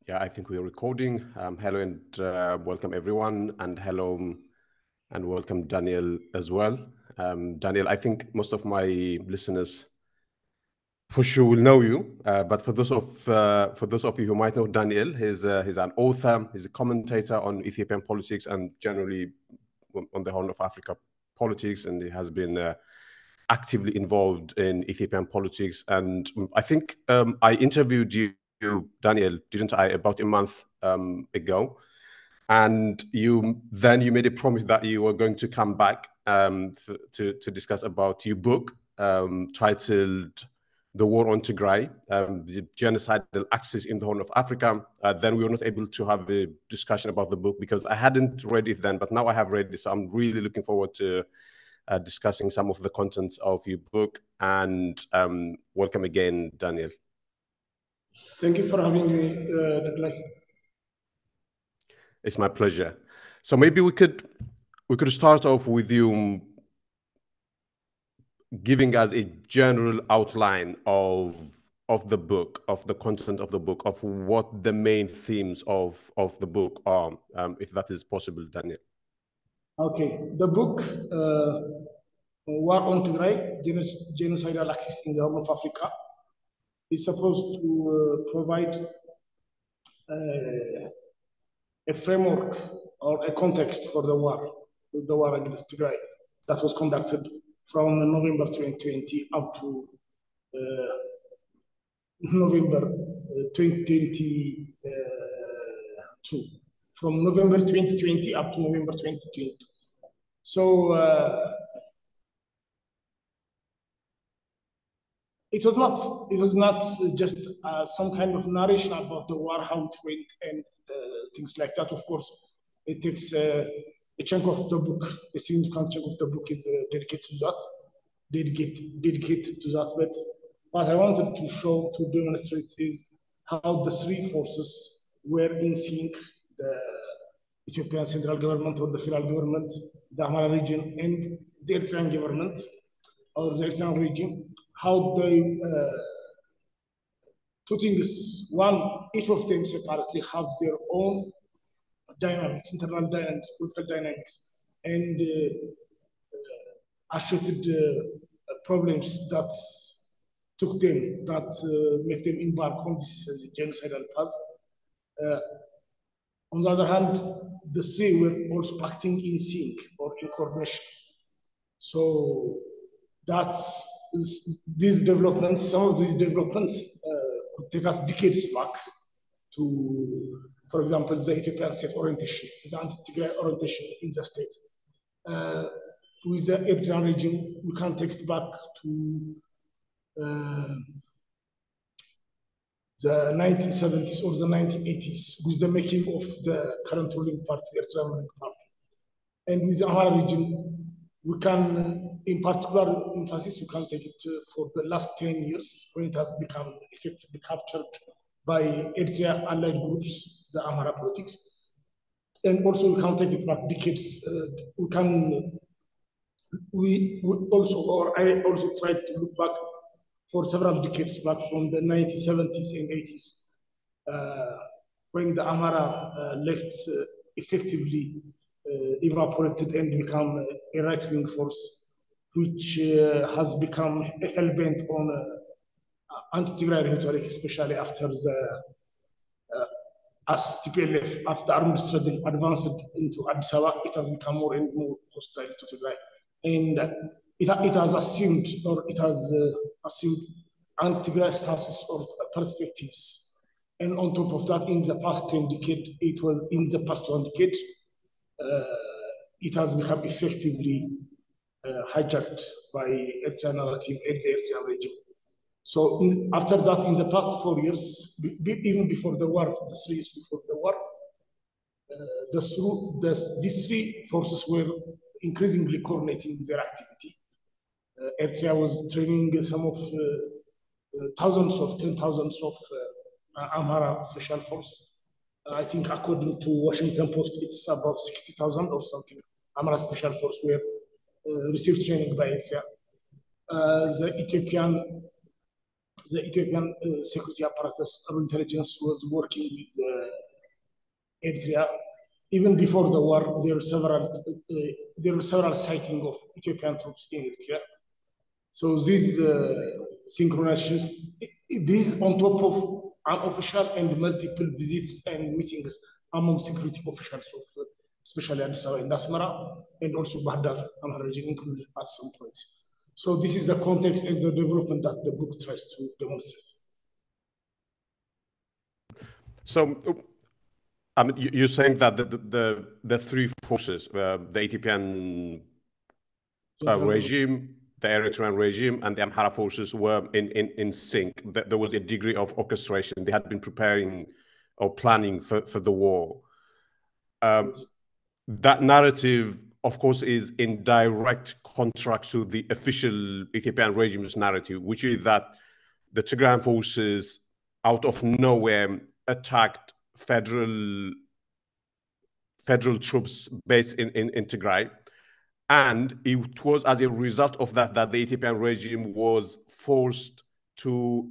Yeah, I think we're recording. Hello and welcome everyone, and hello and welcome Daniel as well. Daniel, I think most of my listeners for sure will know you, but for those of you who might know Daniel, he's an author, he's a commentator on Ethiopian politics and generally on the Horn of Africa politics, and he has been actively involved in Ethiopian politics. And I think I interviewed you, Daniel, didn't I, about a month ago? And you made a promise that you were going to come back to discuss about your book titled "The War on Tigray: The Genocidal Axis in the Horn of Africa." Then we were not able to have a discussion about the book because I hadn't read it then, but now I have read it, so I'm really looking forward to discussing some of the contents of your book. And welcome again, Daniel. Thank you for having me, Tigray. It's my pleasure. So maybe we could start off with you giving us a general outline of the book, of the content of the book, of what the main themes of the book are, if that is possible, Daniel. Okay, the book War on Tigray, Genocidal Axis in the Horn of Africa, is supposed to provide a framework or a context for the war against Tigray that was conducted from November 2020 up to November 2022. From November 2020 up to November 2022. So it was not just some kind of narration about the war, how it went, and things like that. Of course, it takes a chunk of the book, a significant chunk of the book is dedicated to that. But what I wanted to demonstrate is how the three forces were in sync: the Ethiopian central government or the federal government, the Amhara region, and the Eritrean government or the Eritrean region, how they two things. One, each of them separately have their own dynamics, internal dynamics, political dynamics, and associated problems that took them, that make them embark on this genocidal path. On the other hand, the three were also acting in sync or in coordination. So that's these developments, some of these developments could take us decades back to, for example, the Ethiopian state orientation, the anti-Tigray orientation in the state. With the Eritrean region, we can take it back to the 1970s or the 1980s with the making of the current ruling party, the Eritrean ruling party. And with the Amhara region, we can, in particular emphasis, we can take it for the last 10 years when it has become effectively captured by Eritrea allied groups, the Amhara politics. And also we can take it back decades. I also tried to look back for several decades back from the 1970s and 80s, when the Amhara left effectively evaporated and become a right-wing force, which has become hell-bent on anti-Tigray rhetoric, especially after the as TPLF, after armed struggle advanced into Addis Ababa, it has become more and more hostile to Tigray. And it has assumed, or it has assumed anti-Tigray stances or perspectives. And on top of that, in the past 10 decades, it was in the past 1 decade, it has become effectively hijacked by Eritrean narrative and the Eritrean regime. So after that, in the past 4 years, even before the war, the 3 years before the war, these three forces were increasingly coordinating their activity. Eritrea was training some of thousands of, 10,000s of Amhara special force. I think according to Washington Post, it's about 60,000 or something. Amhara special force were received training by Eritrea. The the Ethiopian security apparatus or intelligence was working with Eritrea. Even before the war, there were several sightings of Ethiopian troops in Eritrea. So these synchronizations, these on top of unofficial and multiple visits and meetings among security officials of especially Addis Ababa and Asmara, and also Bahar Dar, Amhara region included at some point. So this is the context and the development that the book tries to demonstrate. So, you're saying that the three forces, the Ethiopian regime, the Eritrean regime, and the Amhara forces were in sync. There was a degree of orchestration. They had been preparing or planning for the war. Yes. That narrative, of course, is in direct contrast to the official Ethiopian regime's narrative, which is that the Tigrayan forces, out of nowhere, attacked federal troops based in Tigray. And it was as a result of that the Ethiopian regime was forced to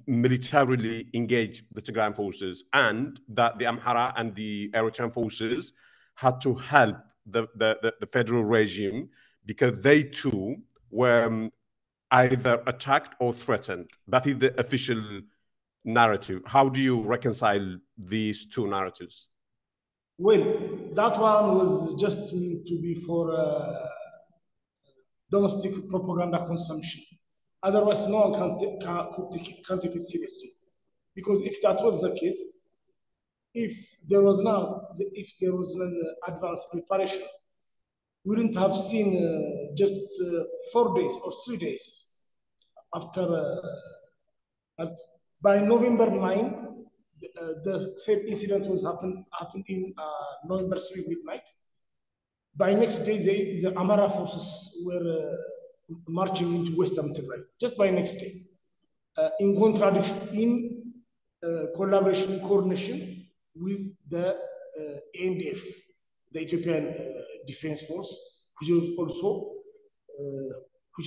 militarily engage the Tigrayan forces, and that the Amhara and the Eritrean forces had to help the federal regime because they too were either attacked or threatened. That is the official narrative. How do you reconcile these two narratives? Well, that one was just meant to be for domestic propaganda consumption. Otherwise, no one can take it seriously. Because if that was the case, if there was an advanced preparation, we wouldn't have seen just 4 days or 3 days after. By November 9, the same incident was happened in November 3 midnight. By next day, the Amhara forces were marching into Western Tigray. Just by next day, in contradiction, in collaboration, coordination with the ANDF, the Ethiopian Defense Force, which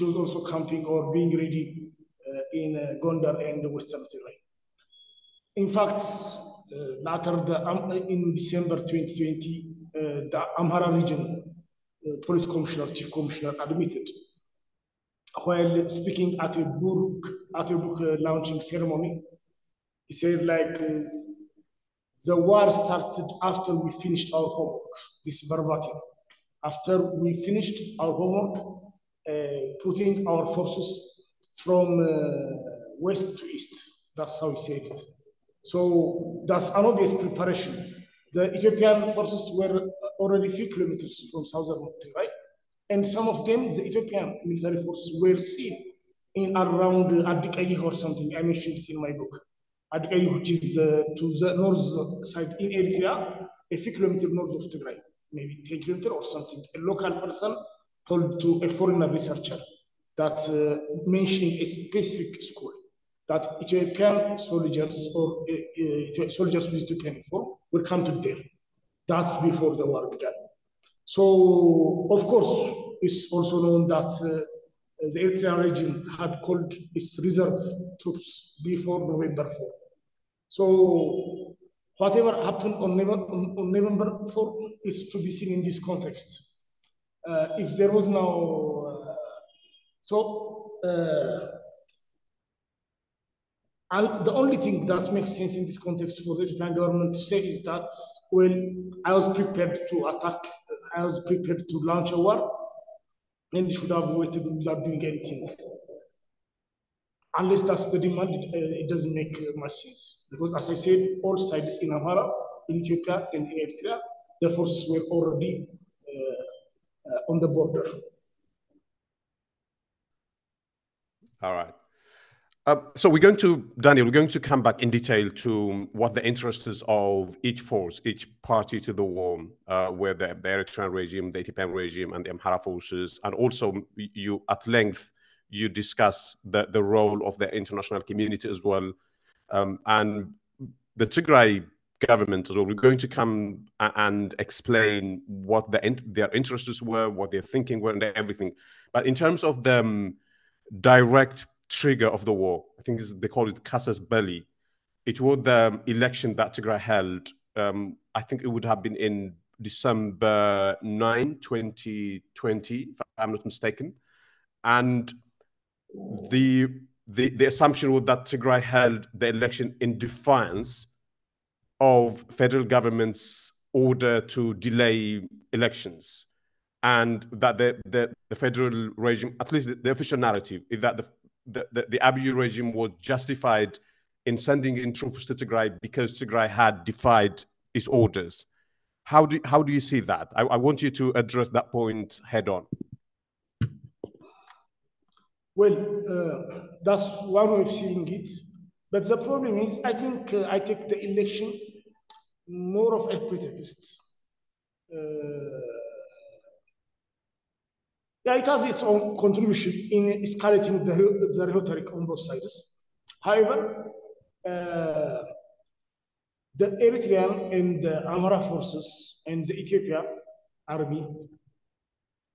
was also camping or being ready in Gondar and Western Tigray. In fact, in December 2020, the Amhara region police commissioner, chief commissioner, admitted while speaking at a book launching ceremony, he said the war started after we finished our homework. This is verbatim. After we finished our homework, putting our forces from west to east. That's how he said it. So that's an obvious preparation. The Ethiopian forces were already a few kilometers from southern Tigray, and some of them, the Ethiopian military forces, were seen in around Adikayi or something. I mentioned it in my book. Adikayi, which is to the north side in Eritrea, a few kilometers north of Tigray, maybe 10 kilometers or something. A local person told to a foreigner researcher that mentioning a specific school, that Ethiopian soldiers or soldiers with Ethiopian uniform were camped there. That's before the war began. So, of course, it's also known that the Eritrean regime had called its reserve troops before November 4. So, whatever happened on November 4 is to be seen in this context. If there was no... and the only thing that makes sense in this context for the Ethiopian government to say is that, well, I was prepared to attack, I was prepared to launch a war, and you should have waited without doing anything. Unless that's the demand, it doesn't make much sense. Because as I said, all sides in Amhara, in Ethiopia, and in Eritrea, the forces were already on the border. All right. So Daniel, we're going to come back in detail to what the interests of each force, each party to the war, where the Eritrean regime, the Ethiopian regime, and the Amhara forces, and also you at length, you discuss the role of the international community as well, and the Tigray government as well. We're going to come and explain what their interests were, what their thinking were, and everything. But in terms of the direct trigger of the war. I think they call it casus belli. It was the election that Tigray held. I think it would have been in December 9, 2020, if I'm not mistaken. And the assumption was that Tigray held the election in defiance of federal government's order to delay elections, and that the federal regime, at least the official narrative, is that the Abiy regime was justified in sending in troops to Tigray because Tigray had defied its orders. How do you see that? I want you to address that point head on. Well, that's one way of seeing it. But the problem is, I think I take the election more of a pretext. Yeah, it has its own contribution in escalating the rhetoric on both sides. However, the Eritrean and the Amhara forces and the Ethiopian army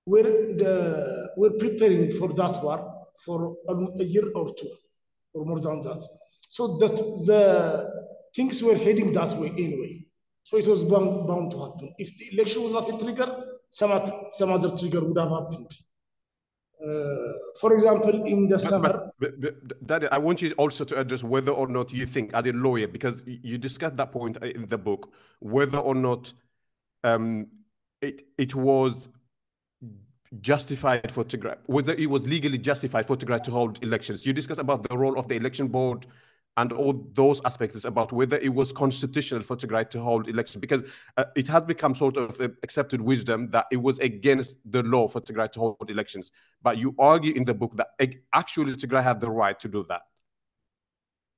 were preparing for that war for a year or two, or more than that. So that the things were heading that way anyway. So it was bound to happen. If the election was not a trigger, some other trigger would have happened. For example, in the summer. Daddy, I want you also to address whether or not you think, as a lawyer, because you discussed that point in the book, whether or not it was justified for Tigray, whether it was legally justified for Tigray to hold elections. You discussed about the role of the election board and all those aspects about whether it was constitutional for Tigray to hold elections, because it has become sort of accepted wisdom that it was against the law for Tigray to hold elections. But you argue in the book that actually Tigray had the right to do that.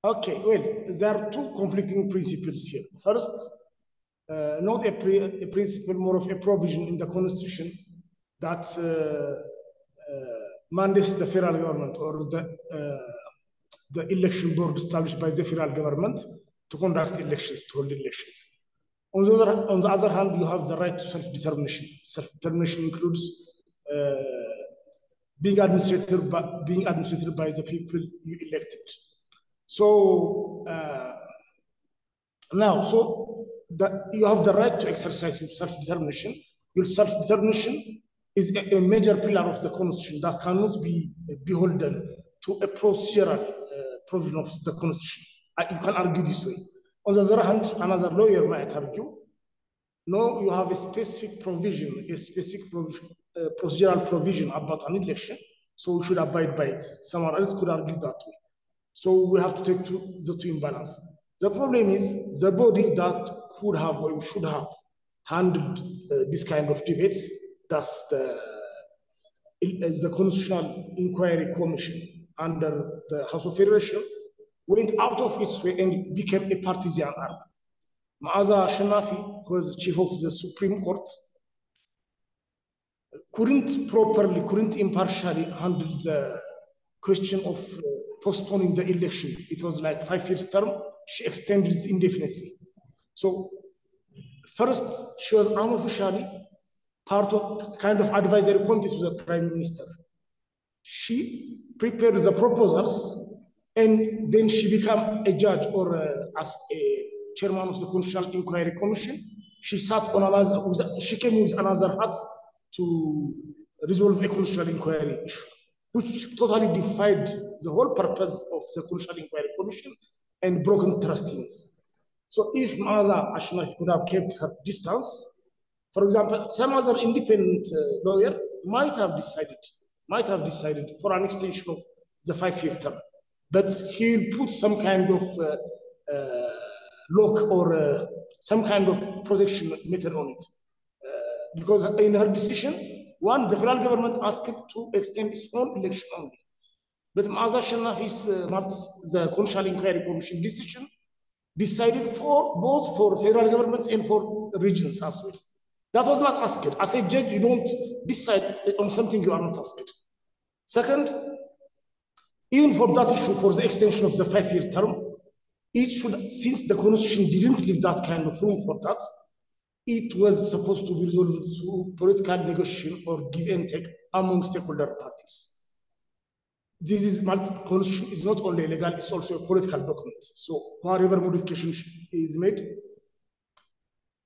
Okay, well, there are two conflicting principles here. First, not a principle, more of a provision in the constitution that mandates the federal government or the election board established by the federal government to conduct elections, to hold elections. On the other hand, you have the right to self-determination. Self-determination includes being administered by the people you elected. So now, you have the right to exercise your self-determination. Your self-determination is a major pillar of the constitution that cannot be beholden to a procedural provision of the constitution. You can argue this way. On the other hand, another lawyer might argue, no, you have a specific provision, procedural provision about an election, so we should abide by it. Someone else could argue that way. So we have to take the two in balance. The problem is the body that could have or should have handled this kind of debates, that's the Constitutional Inquiry Commission under the House of Federation, went out of its way and became a partisan arm. Ma'aza Shanafi, who was chief of the Supreme Court, couldn't impartially handle the question of postponing the election. It was like 5 years term. She extended it indefinitely. So first, she was unofficially part of kind of advisory committee to the prime minister. She prepared the proposals, and then she became a judge or as a chairman of the Constitutional Inquiry Commission. She sat on she came with another hat to resolve a constitutional inquiry issue, which totally defied the whole purpose of the Constitutional Inquiry Commission and broken trust in it. So if Ma'aza Ashnafi could have kept her distance, for example, some other independent lawyer might have decided for an extension of the 5-year term, but he'll put some kind of lock or some kind of protection method on it. Because in her decision, one, the federal government asked to extend its own election only. But Ma'aza Shanafi's, the Constitutional Inquiry Commission decision, decided for both for federal governments and for regions as well. That was not asked. As a judge, you don't decide on something you are not asked. Second, even for that issue, for the extension of the 5-year term, it should, since the constitution didn't leave that kind of room for that, it was supposed to be resolved through political negotiation or give and take among stakeholder parties. this is constitution is not only legal, it's also a political document. So whatever modification is made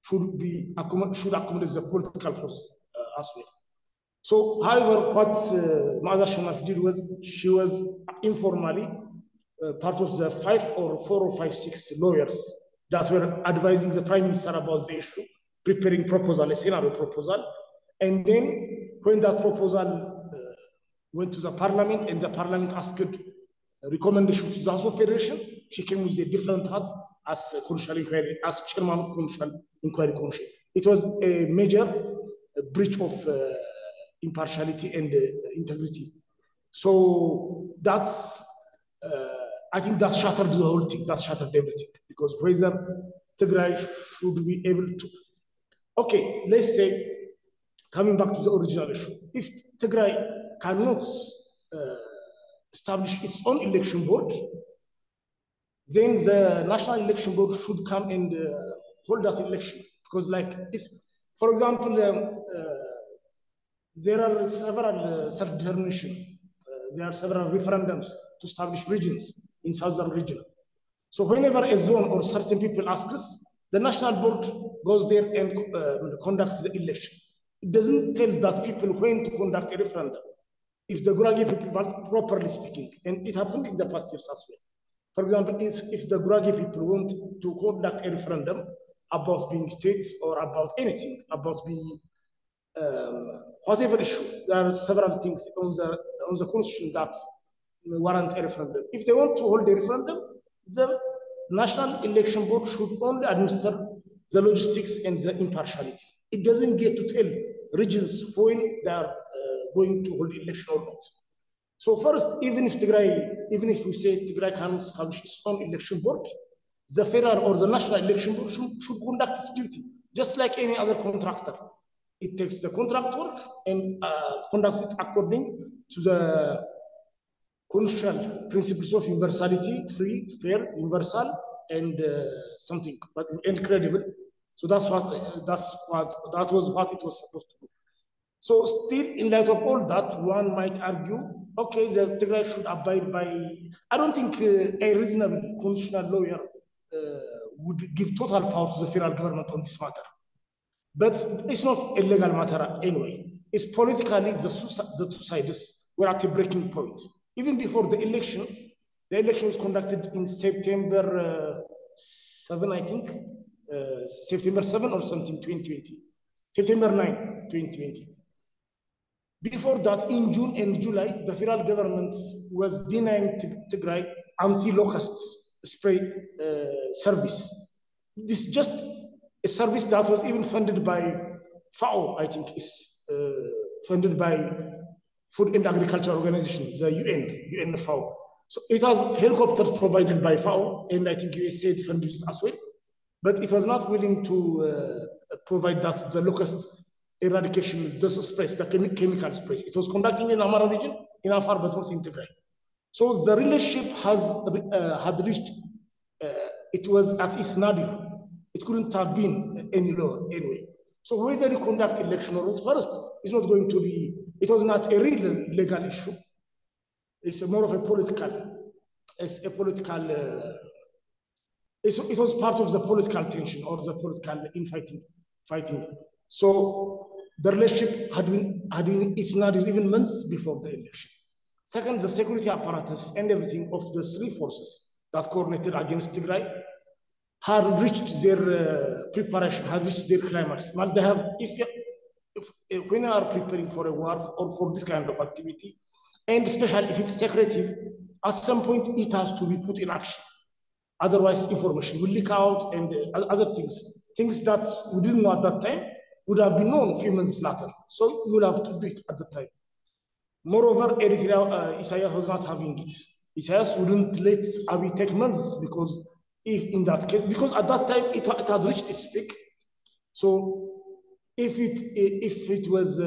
should accommodate the political process as well. So, however, what Ma'azah Shamaf did was she was informally part of the 4 or 5, 6 lawyers that were advising the prime minister about the issue, preparing proposal, a scenario proposal. And then when that proposal went to the parliament and the parliament asked a recommendation to the House of Federation, she came with a different hat as constitutional inquiry, as chairman of constitutional inquiry commission. It was a major breach of impartiality and integrity. So that's, I think that shattered the whole thing, that shattered everything, because whether Tigray should be able to, okay, let's say, coming back to the original issue, if Tigray cannot establish its own election board, then the National Election Board should come and hold that election. Because like, for example, there are several self-determination, there are several referendums to establish regions in southern region. So whenever a zone or certain people ask us, the national board goes there and conducts the election. It doesn't tell that people when to conduct a referendum. If the Gurage people, properly speaking, and it happened in the past years as well. For example, if the Gurage people want to conduct a referendum about being states or about anything, about being whatever issue, there are several things on the constitution that warrant a referendum. If they want to hold a referendum, the National Election Board should only administer the logistics and the impartiality. It doesn't get to tell regions when they are going to hold election or not. So first, even if we say Tigray cannot establish its own election board, the federal or the National Election Board should conduct its duty, just like any other contractor. It takes the contract work and conducts it according to the constitutional principles of universality, free, fair, universal, and something, but and credible. So that was what it was supposed to do. So still, in light of all that, one might argue, okay, the Tigray should abide by. I don't think a reasonable constitutional lawyer would give total power to the federal government on this matter. But it's not a legal matter anyway. It's politically the two sides were at a breaking point. Even before the election was conducted in September 7, I think, September 7 or something, 2020. September 9, 2020. Before that, in June and July, the federal government was denying Tigray anti-locust spray service. This is just a service that was even funded by FAO, I think, is funded by Food and Agriculture Organization, the UN FAO. So it has helicopters provided by FAO, and I think USAID funded it as well. But it was not willing to provide that the locust eradication, the sprays, the chemical sprays. It was conducting in Amhara region, in Afar, but not in Tigray. So the relationship had reached, it was at its nadir. It couldn't have been any lower anyway. So whether you conduct election or not, first, it's not going to be, it was not a real legal issue. It's more of a political, it was part of the political tension or the political infighting. So the relationship had been its nadir even months before the election. Second, the security apparatus and everything of the three forces that coordinated against Tigray had reached their preparation, had reached their climax. Well, they have, when you are preparing for a war or for this kind of activity, and especially if it's secretive, at some point it has to be put in action. Otherwise, information will leak out and other things that we didn't know at that time would have been known a few months later. So you will have to do it at the time. Moreover, Eritrea, Isaias was not having it. Isaias wouldn't let Abiy take months because if in that case, because at that time it had reached its peak. So if it was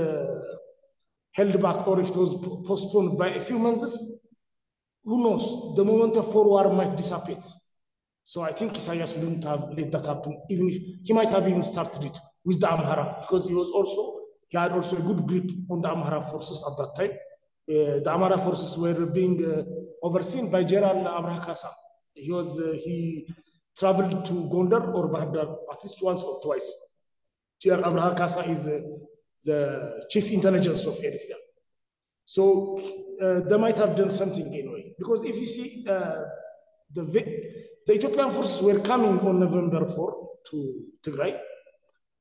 held back or if it was postponed by a few months, who knows? The momentum for war might dissipate. So I think Isaias wouldn't have let that happen, even if he might have even started it with the Amhara, because he had also a good grip on the Amhara forces at that time. The Amhara forces were being overseen by General Abraham Kasa. He traveled to Gondar or Bahadar at least once or twice. General Abraham Kasa is the chief intelligence of Eritrea. So they might have done something anyway. Because if you see, the Ethiopian forces were coming on November 4 to Tigray,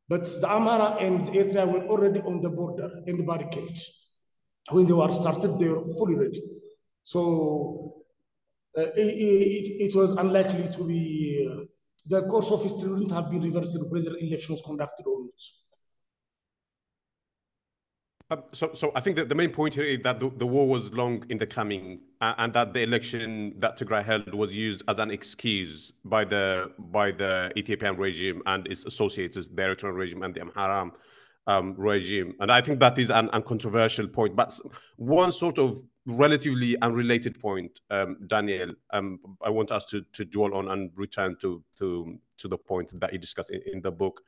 but the Amhara and the Eritrea were already on the border and barricaded. When the war started, they were fully ready. So it was unlikely to be, the course of history wouldn't have been reversed whether elections conducted or not. So I think that the main point here is that the war was long in the coming, and that the election that Tigray held was used as an excuse by the Ethiopian regime and its associates, the Eritrean regime and the Amhara regime. And I think that is an uncontroversial point. But one sort of relatively unrelated point, Daniel, I want us to dwell on and return to the point that you discussed in the book,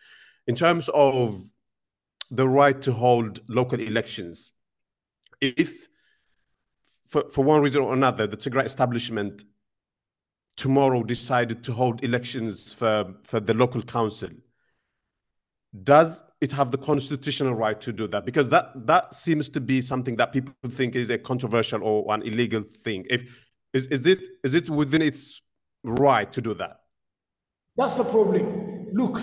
in terms of the right to hold local elections. If, for one reason or another, the Tigray establishment tomorrow decided to hold elections for the local council, does it have the constitutional right to do that? Because that seems to be something that people think is a controversial or an illegal thing. Is it within its right to do that? That's the problem. Look,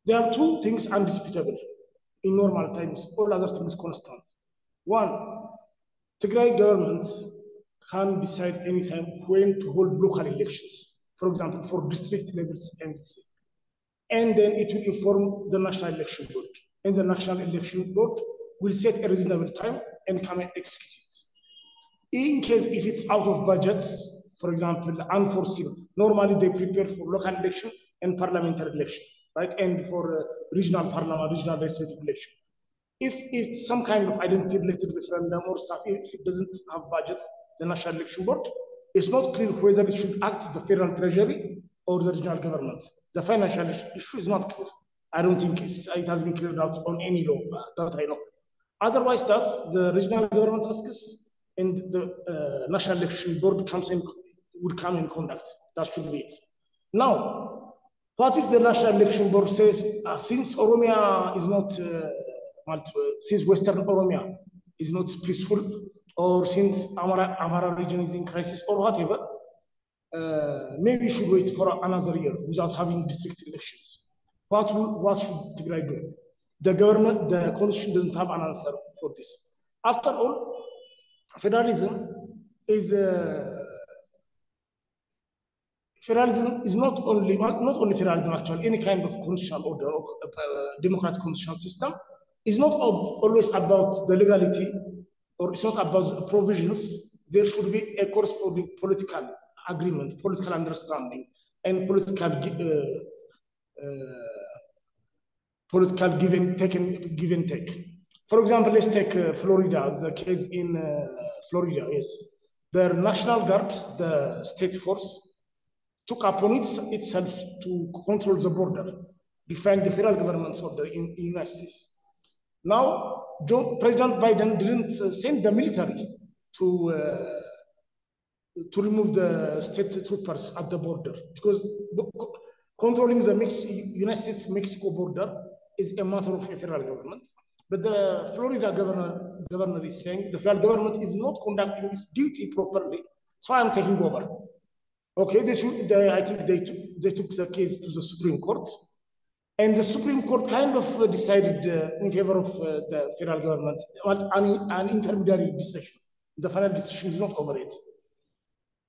there are two things undisputable in normal times, all other things constant. One, Tigray government can decide anytime when to hold local elections, for example, for district levels, and then it will inform the National Election Board. And the National Election Board will set a reasonable time and come and execute it. In case if it's out of budgets, for example, unforeseen, normally they prepare for local election and parliamentary election, right? And for regional parliament, regional legislative election. If it's some kind of identity-related referendum or stuff, if it doesn't have budgets, the National Election Board, it's not clear whether it should act the federal treasury or the regional government. The financial issue is not clear. I don't think it has been cleared out on any law that I know. Otherwise, that the regional government asks and the National Election Board would come and conduct. That should be it. Now, what if the National Election Board says, since Oromia is not, since Western Oromia is not peaceful, or since Amhara region is in crisis, or whatever, maybe we should wait for another year without having district elections. What should Tigray do? The government, the constitution doesn't have an answer for this. After all, federalism is not only federalism actually, any kind of constitutional order or democratic constitutional system is not always about the legality, or it's not about the provisions. There should be a corresponding political agreement, political understanding, and political give and take. For example, let's take Florida, the case in Florida. Yes, the National Guard, the state force, took upon itself to control the border, defend the federal government's order in the United States. Now, President Biden didn't send the military to remove the state troopers at the border, because controlling the United States-Mexico border is a matter of a federal government. But the Florida governor is saying the federal government is not conducting its duty properly, so I'm taking over. Okay, I think they took the case to the Supreme Court, and the Supreme Court kind of decided in favor of the federal government, an intermediary decision. The final decision is not over it.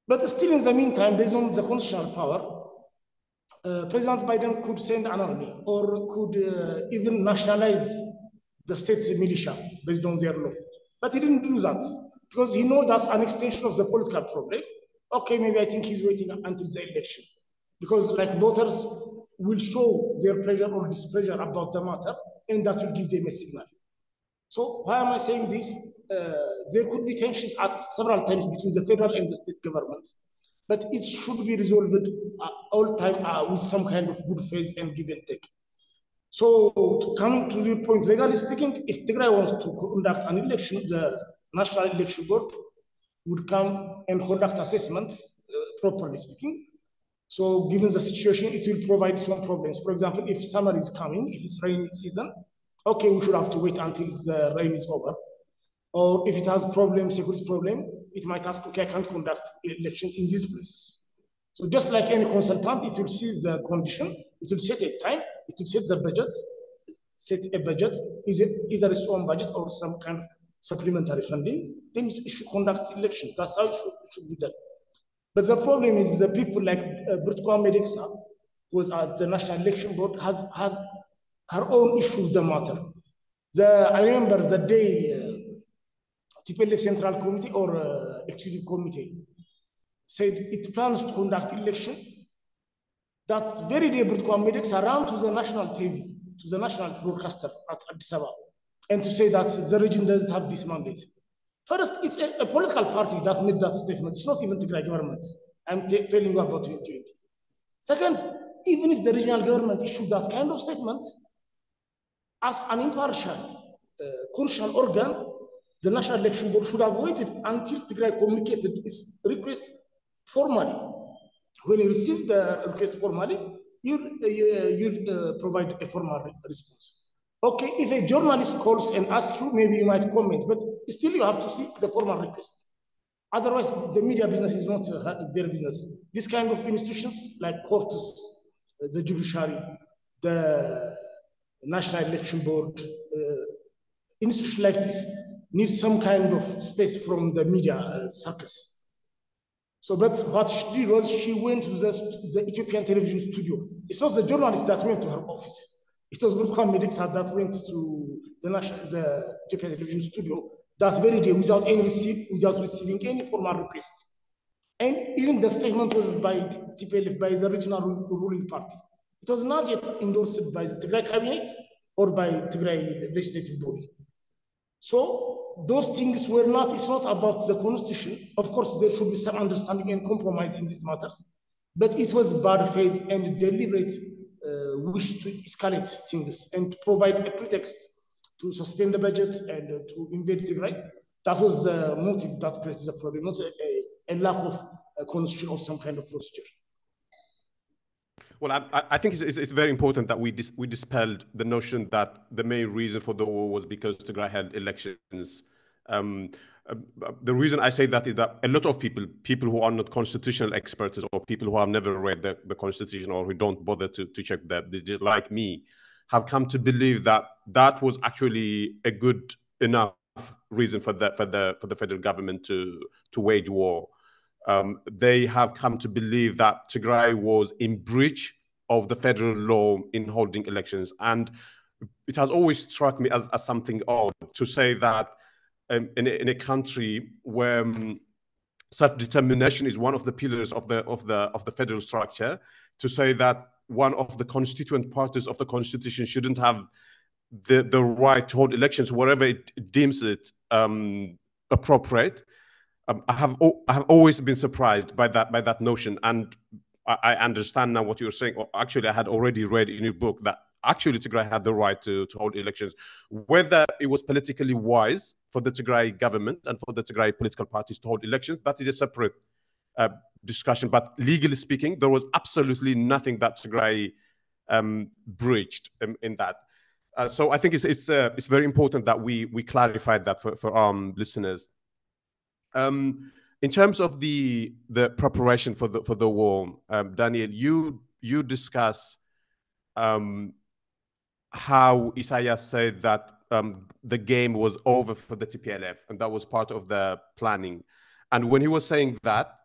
But still, in the meantime, based on the constitutional power, President Biden could send an army or could even nationalize the state militia based on their law. But he didn't do that because he knows that's an extension of the political problem. Okay, maybe I think he's waiting until the election, because like voters will show their pleasure or displeasure about the matter, and that will give them a signal. So why am I saying this? There could be tensions at several times between the federal and the state governments, but it should be resolved all time with some kind of good faith and give and take. So to come to the point, legally speaking, if Tigray wants to conduct an election, the National Election Board would come and conduct assessments, properly speaking. So given the situation, it will provide some problems. For example, if summer is coming, if it's rainy season, okay, we should have to wait until the rain is over. Or if it has problem, security problem, it might ask, okay, I can't conduct elections in these places. So just like any consultant, it will see the condition, it will set a time, it will set the budget, set a budget, is it either its own budget or some kind of supplementary funding, then it should conduct election. That's how it should be done. But the problem is the people like Berhane Medeksa, who was at the National Election Board, has her own issue with the matter. I remember the day TPLF Central Committee or Executive Committee said it plans to conduct election. That very day, Berhane Medeksa ran to the national TV, to the national broadcaster at Addis Ababa, and to say that the region doesn't have this mandate. First, it's a political party that made that statement. It's not even the Tigray government. I'm telling you about 2020. Second, even if the regional government issued that kind of statement, as an impartial, constitutional organ, the National Election Board should have waited until Tigray communicated its request formally. When you receive the request formally, you'll provide a formal response. Okay, if a journalist calls and asks you, maybe you might comment, but still you have to see the formal request. Otherwise, the media business is not their business. This kind of institutions like courts, the judiciary, the National Election Board, institutions like this need some kind of space from the media circus. So, but what she did was she went to the Ethiopian television studio. It's not the journalist that went to her office. It was Berhane Medeksa that went to the Ethiopian television studio that very day without receiving any formal request. And even the statement was by TPLF, by the regional ruling party. It was not yet endorsed by the Tigray cabinet or by Tigray legislative body. So those things were not, it's not about the constitution. Of course, there should be some understanding and compromise in these matters, but it was bad faith and deliberate wish to escalate things and to provide a pretext to suspend the budget and to invade Tigray. That was the motive that created the problem, not a lack of a constitution or some kind of procedure. Well, I think it's very important that we dispelled the notion that the main reason for the war was because Tigray held elections. The reason I say that is that a lot of people who are not constitutional experts or people who have never read the Constitution or who don't bother to check that, just like me, have come to believe that that was actually a good enough reason for the federal government to wage war. They have come to believe that Tigray was in breach of the federal law in holding elections. And it has always struck me as something odd to say that in a country where self-determination is one of the pillars of the federal structure, to say that one of the constituent parties of the constitution shouldn't have the right to hold elections wherever it deems it appropriate. I have always been surprised by that notion, and I understand now what you're saying. Actually, I had already read in your book that actually Tigray had the right to hold elections. Whether it was politically wise for the Tigray government and for the Tigray political parties to hold elections, that is a separate discussion. But legally speaking, there was absolutely nothing that Tigray breached in that. So I think it's very important that we clarified that for our listeners. In terms of the preparation for the war, Daniel, you discuss how Isaias said that the game was over for the TPLF, and that was part of the planning. And when he was saying that,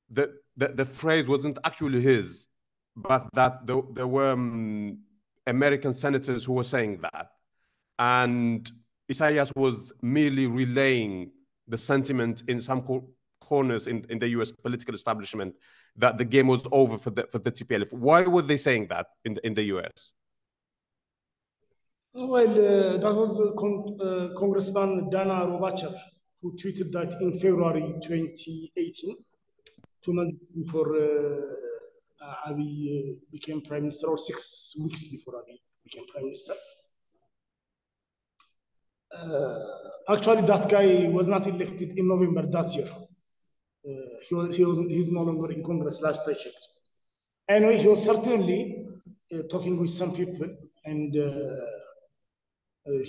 the phrase wasn't actually his, but that there were American senators who were saying that, and Isaias was merely relaying the sentiment in some corners in the US political establishment that the game was over for the TPLF. Why were they saying that in the US? Well, that was Congressman Dana Robacher who tweeted that in February 2018, 2 months before Abiy became prime minister, or 6 weeks before Abiy became prime minister. Actually, that guy was not elected in November that year. He's no longer in Congress last I checked. Anyway, he was certainly talking with some people, and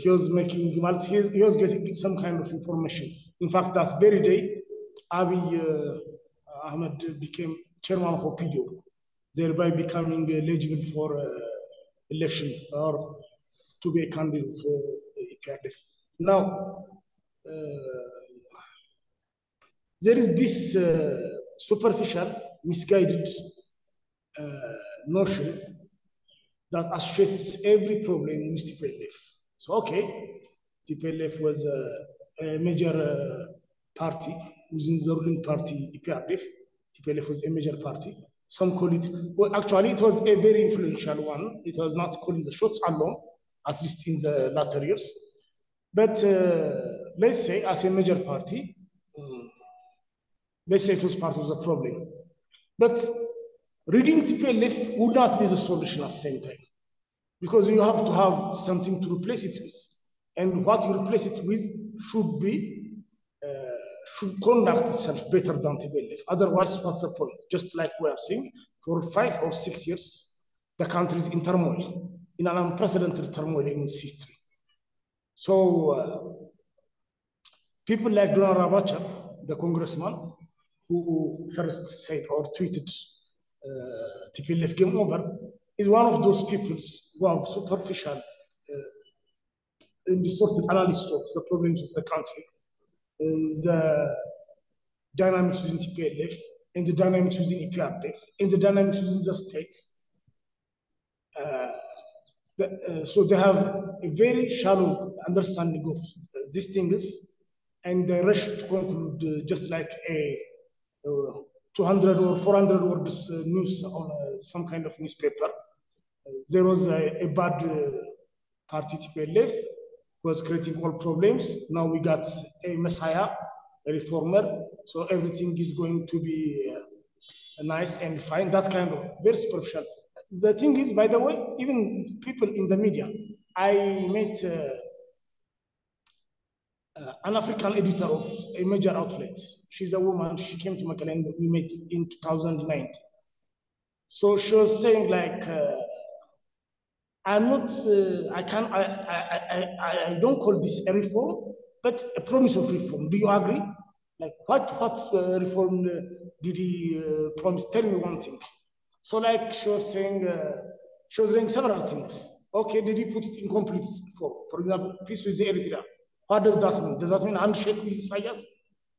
he was making, he was getting some kind of information. In fact, that very day, Abiy Ahmed became chairman of OPDO, thereby becoming eligible for election or to be a candidate for EPRDF. Now, there is this superficial, misguided notion that associates every problem with TPLF. So, okay, TPLF was a major party within the ruling party, EPRDF. TPLF was a major party. Some call it, well, actually, it was a very influential one. It was not calling the shots alone, at least in the latter years. But let's say, as a major party, let's say it was part of the problem. But reading TPLF would not be the solution at the same time, because you have to have something to replace it with. And what you replace it with should be, should conduct itself better than TPLF. Otherwise, what's the point? Just like we are saying, for 5 or 6 years, the country is in turmoil, in an unprecedented turmoil in its history. So people like Donald Abacha, the congressman, who first said or tweeted TPLF game over, is one of those people who have superficial and distorted analysis of the problems of the country, the dynamics within TPLF, and the dynamics within EPRDF, and the dynamics within the states. So they have a very shallow understanding of these things, and they rush to conclude just like a 200 or 400 words news on some kind of newspaper. There was a bad party, TPLF, was creating all problems. Now we got a messiah, a reformer, so everything is going to be nice and fine. That kind of very superficial. The thing is, by the way, even people in the media, I met an African editor of a major outlet. She's a woman. She came to Mekelle and we met in 2019. So she was saying like, I'm not, I don't call this a reform, but a promise of reform. Do you agree? Like what reform did he promise? Tell me one thing. So like she was saying several things. Okay, did he put it in complete form? For example, peace with Eritrea. What does that mean? Does that mean handshake with Isaias?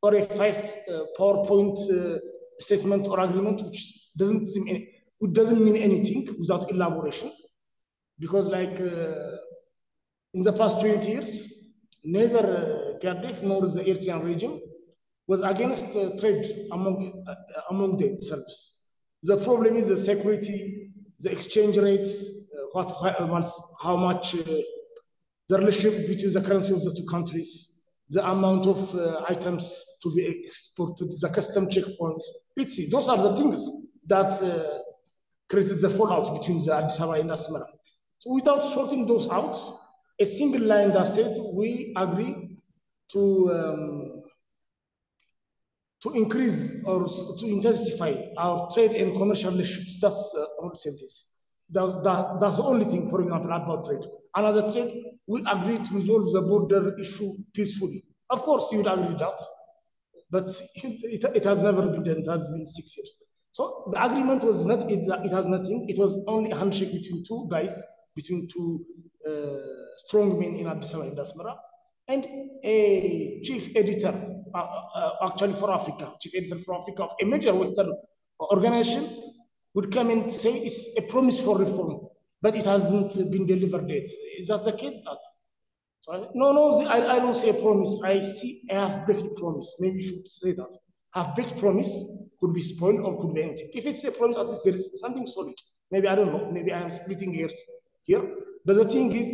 Or a 5 PowerPoint statement or agreement which doesn't mean anything without elaboration? Because like in the past 20 years, neither PRDF nor the Eritrean regime was against trade among themselves. The problem is the security, the exchange rates, how much the relationship between the currency of the two countries, the amount of items to be exported, the custom checkpoints. Those are the things that created the fallout between the Addis Ababa and Asmara. So without sorting those out, a single line that said we agree to increase or to intensify our trade and commercial relationships. That's all sentence. That's the only thing, for example, about trade. Another trade, we agree to resolve the border issue peacefully. Of course, you would agree with that, but it has never been done. It has been 6 years. So the agreement was not, it has nothing. It was only a handshake between two guys, between two strong men in Addis Ababa and Asmara, and a chief editor, actually for Africa, chief editor for Africa of a major Western organization would come and say it's a promise for reform, but it hasn't been delivered yet. Is that the case? So no, I don't say a promise. I see a half-baked promise. Maybe you should say that. Half-baked promise could be spoiled or could be empty. If it's a promise, at least there is something solid. Maybe, I don't know, maybe I am splitting hairs here. But the thing is,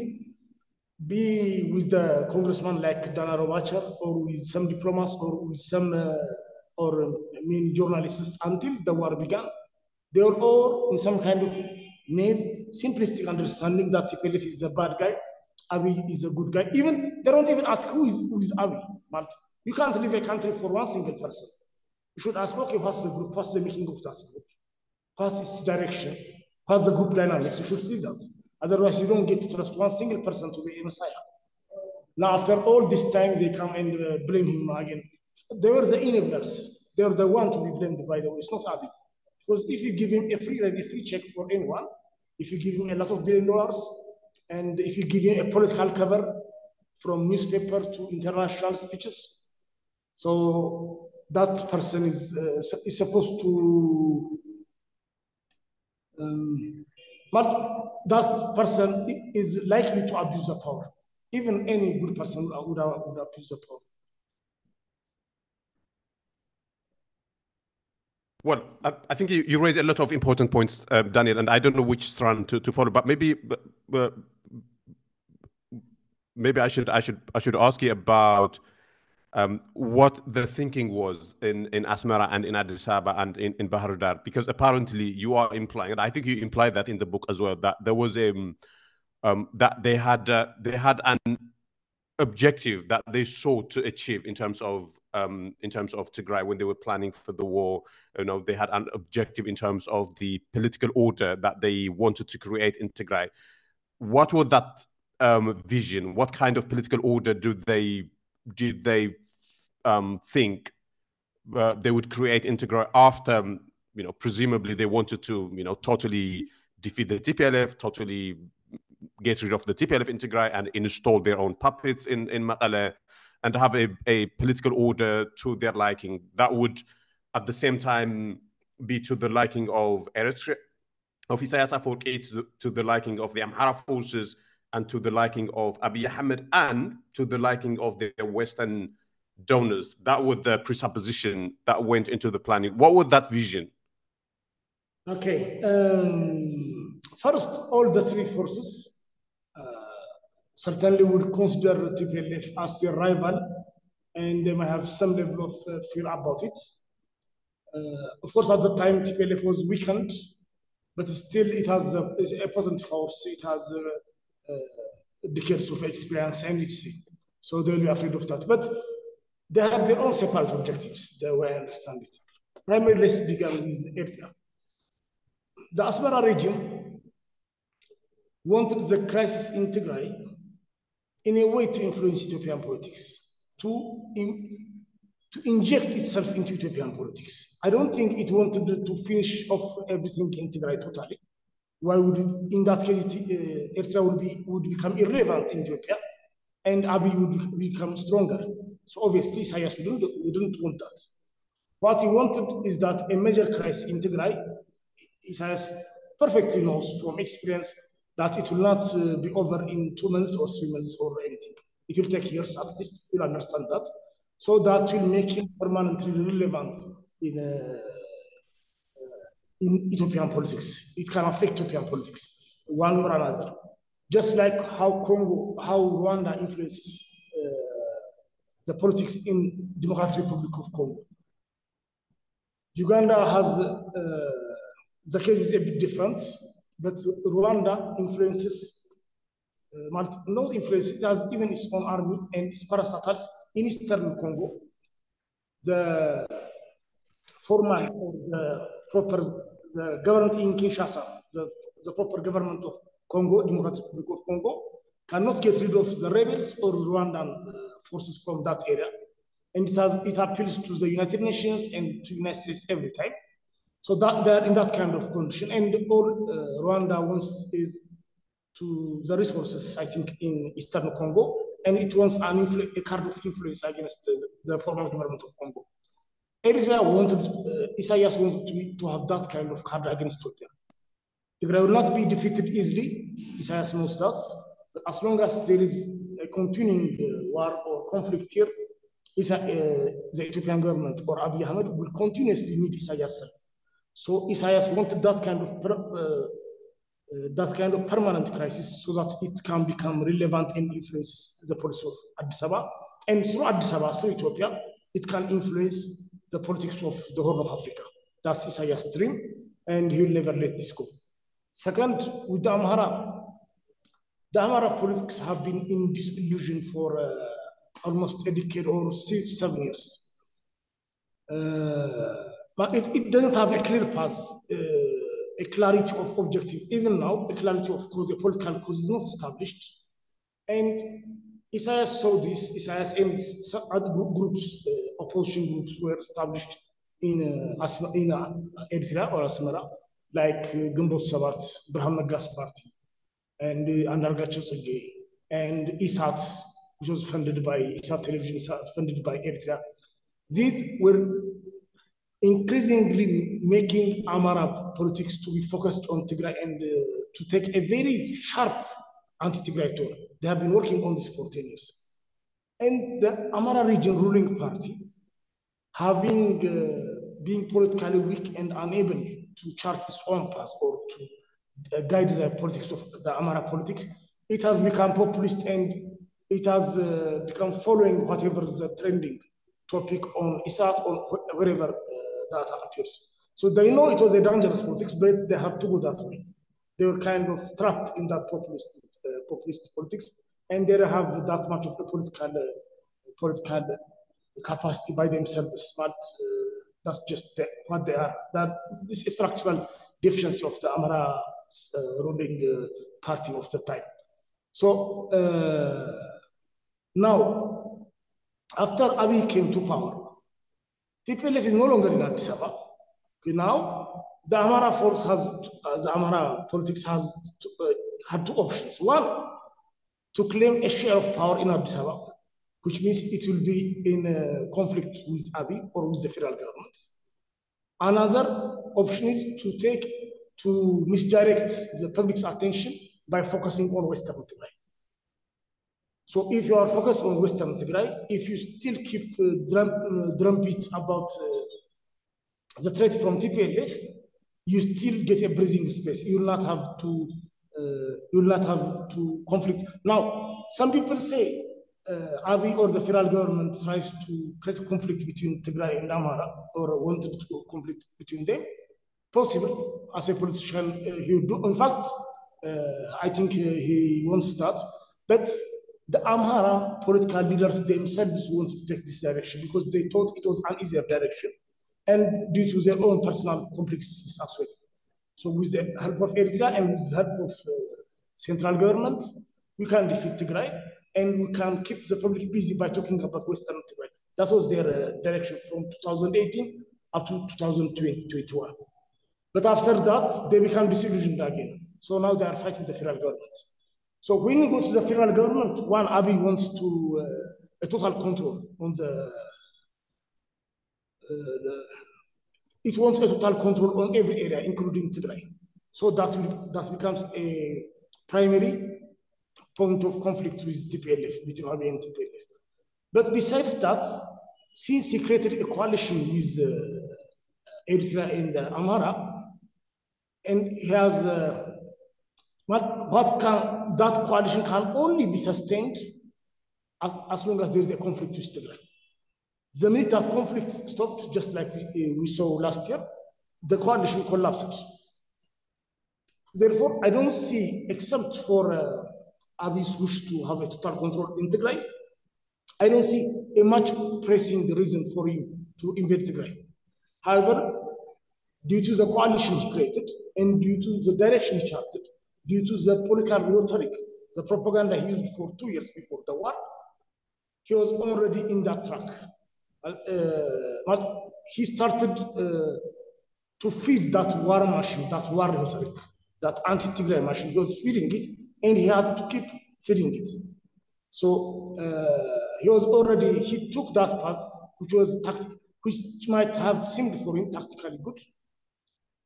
be with the congressman like Dana Robacher or with some diplomats or with some journalists until the war began, they were all in some kind of naive, simplistic understanding that TPLF is a bad guy, Abiy is a good guy. Even they don't even ask who is Abiy. But you can't leave a country for one single person. You should ask, okay, what's the group? What's the making of that group? What's its direction? What's the group dynamics? You should see that. Otherwise, you don't get to trust one single person to be a messiah. Now, after all this time, they come and blame him again. They were the enablers. They were the one to be blamed, by the way. It's not Abiy. Because if you give him a free check for anyone, if you give him a lot of $1 billion, and if you give him a political cover from newspaper to international speeches, so that person is supposed to, but that person is likely to abuse the power. Even any good person would abuse the power. Well, I think you raise a lot of important points, Daniel, and I don't know which strand to follow, but maybe I should ask you about what the thinking was in Asmara and in Addis Ababa and in Bahar Dar, because apparently you are implying, and I think you implied that in the book as well, that there was that they had an objective that they sought to achieve in terms of Tigray when they were planning for the war. You know, they had an objective in terms of the political order that they wanted to create in Tigray. What was that vision? What kind of political order did they think they would create in Tigray after, presumably they wanted to, totally defeat the TPLF, totally get rid of the TPLF in Tigray and install their own puppets in Mekelle, and have a political order to their liking that would at the same time be to the liking of Eritrea, of Isaias Afwerki, to the liking of the Amhara forces, and to the liking of Abiy Ahmed, and to the liking of the Western donors. That was the presupposition that went into the planning. What was that vision? Okay. First, all the three forces certainly would consider TPLF as their rival, and they might have some level of fear about it. Of course, at the time, TPLF was weakened, but still it has a potent force. It has decades of experience and etc. So they'll be afraid of that. But they have their own separate objectives, the way I understand it. Primarily, let's begin with Eritrea. The Asmara regime wanted the crisis in Tigray in a way to influence Ethiopian politics, to inject itself into Ethiopian politics. I don't think it wanted to finish off everything in Tigray totally. Why would it, in that case, Eritrea would become irrelevant in Ethiopia, and Abiy would become stronger. So obviously, Isaias wouldn't want that. What he wanted is that a major crisis in Tigray, Isaias perfectly knows from experience that it will not be over in 2 months or 3 months or anything. It will take years at least. You'll understand that. So that will make him permanently relevant in Ethiopian politics. It can affect Ethiopian politics, one or another. Just like how Rwanda influences the politics in Democratic Republic of Congo. Uganda has, the case is a bit different, but Rwanda influences, not influences, it has even its own army and its parastatals in Eastern Congo. The formal or the government in Kinshasa, the proper government of Congo, Democratic Republic of Congo, cannot get rid of the rebels or Rwandan forces from that area. And it appeals to the United Nations and to United States every time. So that they're in that kind of condition. And all Rwanda wants is to the resources, I think, in Eastern Congo, and it wants a card of influence against the former government of Congo. Eritrea wanted, Isaias wanted to have that kind of card against Ethiopia. Tigray will not be defeated easily, Isaias knows that, but as long as there is a continuing war or conflict here, the Ethiopian government or Abiy Ahmed will continuously need Isaias. So Isaias wanted that kind of permanent crisis so that it can become relevant and influence the policy of Addis Ababa. And through Addis Ababa, through Ethiopia, it can influence the politics of the Horn of Africa. That's Isaias' dream, and he will never let this go. Second, with the Amhara politics have been in disillusion for almost a decade or 7 years. But it doesn't have a clear path, a clarity of objective. Even now, a clarity of cause, a political cause is not established. And Isaias saw this, Isaias and some other groups, opposition groups were established in Eritrea or Asmara, like Gumbot Sabat, Berhane Party, and Andargacho Sege, and ISAT, which was funded by ISAT television, funded by Eritrea. These were increasingly making Amhara politics to be focused on Tigray and to take a very sharp anti-Tigray tone. They have been working on this for 10 years. And the Amhara region ruling party, having being politically weak and unable to chart its own path or to guide the politics of the Amhara politics, it has become populist and it has become following whatever the trending topic on ISAT or wherever data appears. So they know it was a dangerous politics, but they have to go that way. They were kind of trapped in that populist politics, and they don't have that much of a political capacity by themselves. But that's just what they are. That this is structural deficiency of the Amhara ruling party of the time. So now, after Abiy came to power, TPLF is no longer in Addis Ababa. Okay, now, the Amhara force the Amhara politics has had two options. One, to claim a share of power in Addis Ababa, which means it will be in conflict with Abiy or with the federal government. Another option is to misdirect the public's attention by focusing on Western Tigray. So if you are focused on Western Tigray, if you still keep drumbeat about the threat from TPLF, you still get a breathing space. You will not have to conflict. Now, some people say Abiy or the federal government tries to create a conflict between Tigray and Amhara or wanted to conflict between them. Possible, as a politician, he would do. In fact, I think he wants that. But the Amhara political leaders themselves want to take this direction because they thought it was an easier direction and due to their own personal complexities as well. So with the help of Eritrea and with the help of central government, we can defeat Tigray and we can keep the public busy by talking about Western Tigray. That was their direction from 2018 up to 2021. But after that, they become disillusioned again. So now they are fighting the federal government. So when you go to the federal government, one, Abiy wants to a total control on it wants a total control on every area, including Tigray. So that becomes a primary point of conflict with TPLF, between Abiy and TPLF. But besides that, since he created a coalition with Eritrea and Amhara, and he has that coalition can only be sustained as long as there is a conflict with Tigray. The minute that conflict stopped, just like we saw last year, the coalition collapsed. Therefore, I don't see, except for Abiy's wish to have a total control in Tigray, I don't see a much pressing reason for him to invade Tigray. However, due to the coalition he created and due to the direction he charted, due to the political rhetoric, the propaganda he used for 2 years before the war, he was already in that track. But he started to feed that war machine, that war rhetoric, that anti-Tigray machine. He was feeding it, and he had to keep feeding it. So he took that path, which might have seemed for him tactically good.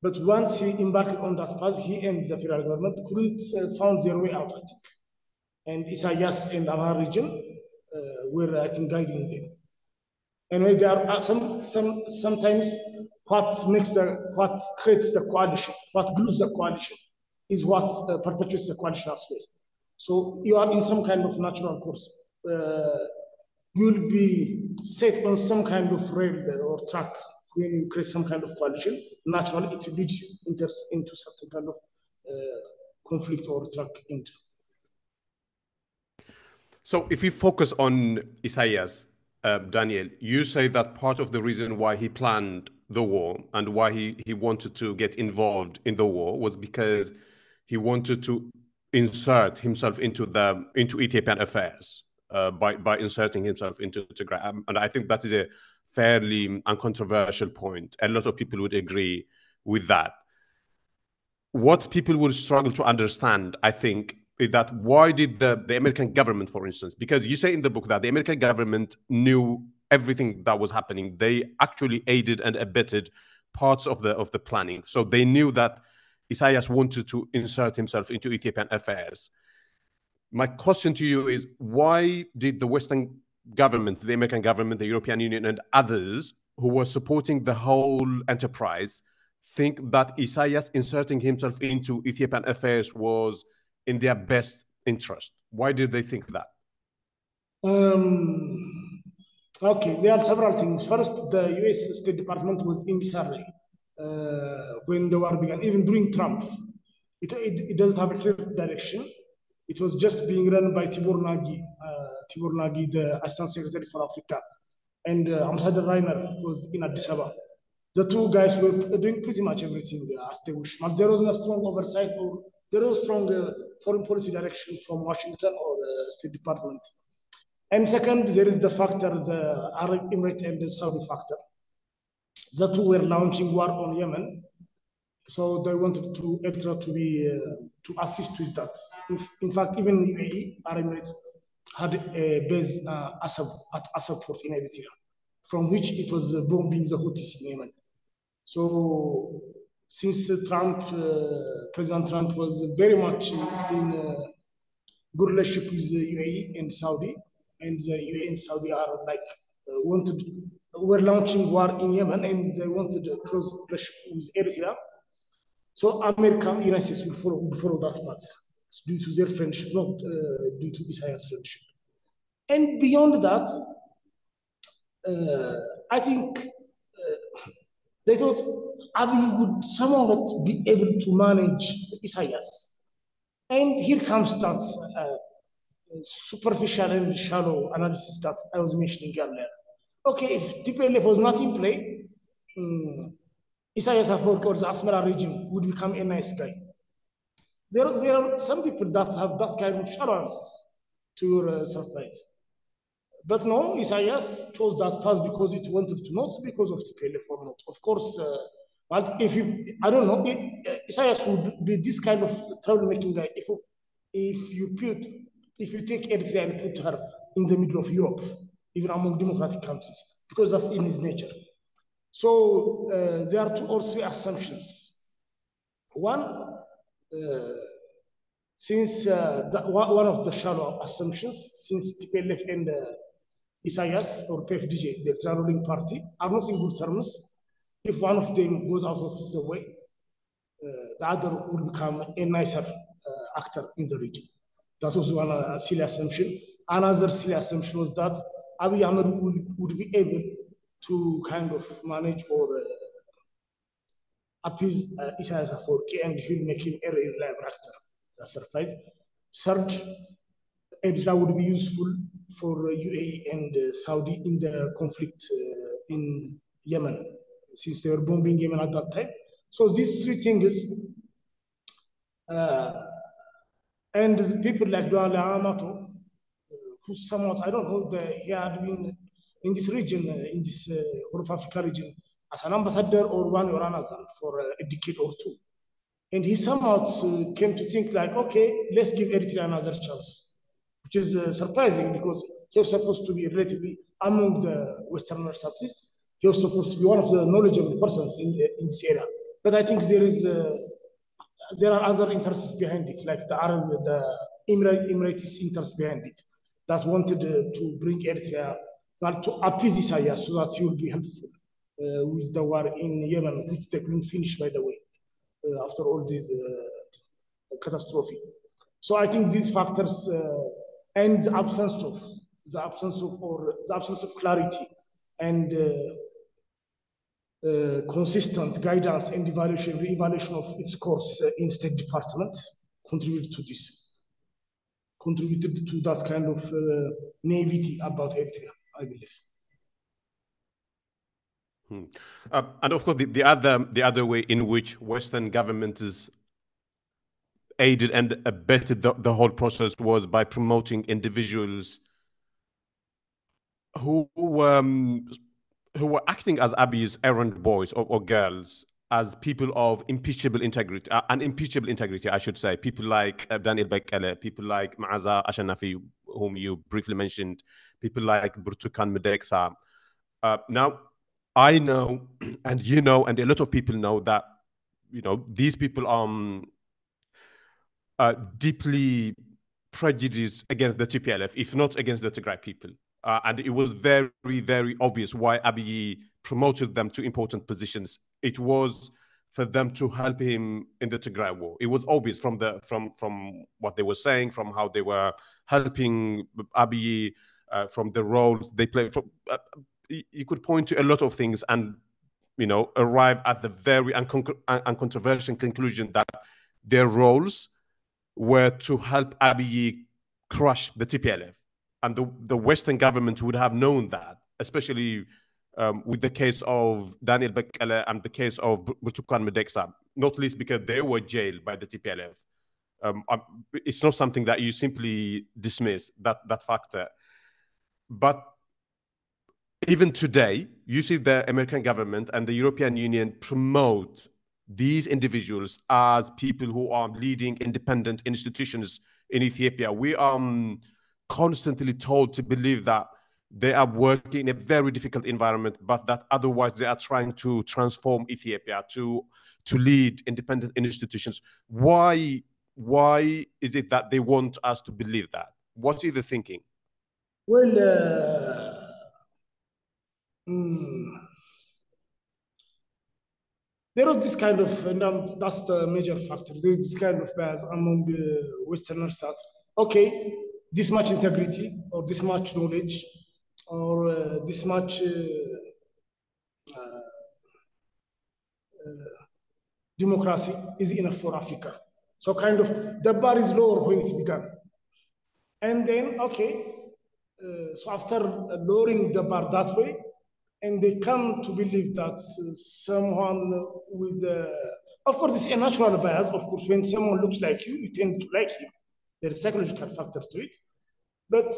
But once he embarked on that path, he and the federal government couldn't found their way out, I think. And Isaias and Amhara region were, I think, guiding them. Anyway, there are sometimes what creates the coalition, what glues the coalition, is what perpetuates the coalition as well. So you are in some kind of natural course. You'll be set on some kind of rail or track when you create some kind of coalition. Naturally, it leads you into certain kind of conflict or track end. So if you focus on Isaias, Daniel, you say that part of the reason why he planned the war and why he wanted to get involved in the war was because he wanted to insert himself into Ethiopian affairs by inserting himself into Tigray. And I think that is a fairly uncontroversial point. A lot of people would agree with that. What people will struggle to understand, I think, is that why did the American government, for instance, because you say in the book that the American government knew everything that was happening. They actually aided and abetted parts of the planning. So they knew that Isaias wanted to insert himself into Ethiopian affairs. My question to you is, why did the Western government, the American government, the European Union, and others who were supporting the whole enterprise think that Isaias inserting himself into Ethiopian affairs was in their best interest? Why did they think that? Okay, there are several things. First, the US State Department was in disarray when the war began, even during Trump. It doesn't have a clear direction. It was just being run by Tibor Nagy, the Assistant Secretary for Africa, and Ambassador Reiner was in Addis Ababa. The two guys were doing pretty much everything as they wish. But there wasn't a strong oversight or there was strong foreign policy direction from Washington or the State Department. And second, there is the factor, the Arab Emirate and the Saudi factor. The two were launching war on Yemen. So they wanted to Eritrea to be to assist with that. In fact, even UAE, Arab Emirates, had a base at Asab port in Eritrea, from which it was bombing the Houthis in Yemen. So since President Trump was very much in good relationship with the UAE and Saudi, and the UAE and Saudi are like were launching war in Yemen, and they wanted a close relationship with Eritrea. So America, United States will follow that path due to their friendship, not due to Isaiah's friendship. And beyond that, I think they thought Abiy would somewhat be able to manage Isaias. And here comes that superficial and shallow analysis that I was mentioning earlier. Okay, if TPLF was not in play, Isaias Afwerki or the Asmara regime would become a nice guy. There are some people that have that kind of shallow analysis, to your surprise. But no, Isaias chose that path because it wanted to, not because of TPLF or not. Of course, but if you, I don't know, Isaias would be this kind of troublemaking guy if you take Eritrea and put her in the middle of Europe, even among democratic countries, because that's in his nature. So there are 2 or 3 assumptions. One, since one of the shallow assumptions, since TPLF and Isaias or PFDJ, the ruling party, are not in good terms, if one of them goes out of the way, the other will become a nicer actor in the region. That was one silly assumption. Another silly assumption was that Abiy Ahmed would be able to kind of manage or appease Isaias Afwerki, and he will make him a reliable actor. That's a surprise. Third, Eritrea would be useful for UAE and Saudi in the conflict in Yemen, since they were bombing Yemen at that time. So these 3 things, and people like Duale Amato, who somewhat, I don't know, he had been in this region, in this Horn of Africa region, as an ambassador or one or another for a decade or 2. And he somehow came to think like, okay, let's give Eritrea another chance, which is surprising because he was supposed to be relatively, among the Westerners at least, he was supposed to be one of the knowledgeable persons in this area. But I think there are other interests behind it, like the Emirates interests behind it, that wanted to bring Eritrea to appease Isaias so that he will be helpful with the war in Yemen, which they couldn't finish, by the way, after all this catastrophe. So I think these factors and the absence of clarity and consistent guidance and evaluation of its course in State Department contributed to this, contributed to that kind of naivety about Eritrea, I believe. And of course, the other way in which Western governments aided and abetted the whole process was by promoting individuals who were acting as Abiy's errand boys or girls, as people of impeachable integrity, unimpeachable integrity, I should say. People like Daniel Bekele, people like Maaza Ashanafi, whom you briefly mentioned, people like Burtukan Medeksa. Now, I know, and you know, and a lot of people know that, these people are deeply prejudiced against the TPLF, if not against the Tigray people. And it was very, very obvious why Abiy promoted them to important positions. It was for them to help him in the Tigray war. It was obvious from what they were saying, from how they were helping Abiy, from the roles they played. You could point to a lot of things and arrive at the very uncontroversial conclusion that their roles were to help Abiy crush the TPLF. And the Western government would have known that, especially with the case of Daniel Bekele and the case of Burtukan Medeksa, not least because they were jailed by the TPLF. It's not something that you simply dismiss, that factor. But even today, you see the American government and the European Union promote these individuals as people who are leading independent institutions in Ethiopia. We are constantly told to believe that they are working in a very difficult environment, but that otherwise they are trying to transform Ethiopia to lead independent institutions. Why is it that they want us to believe that? What is the thinking? Well, there is this kind of, and that's the major factor. There is this kind of bias among Westerners that, okay, this much integrity or this much knowledge or this much democracy is enough for Africa. So kind of the bar is lower when it began. And then, okay, so after lowering the bar that way, and they come to believe that someone with, of course, it's a natural bias. Of course, when someone looks like you tend to like him. There's a psychological factor to it. But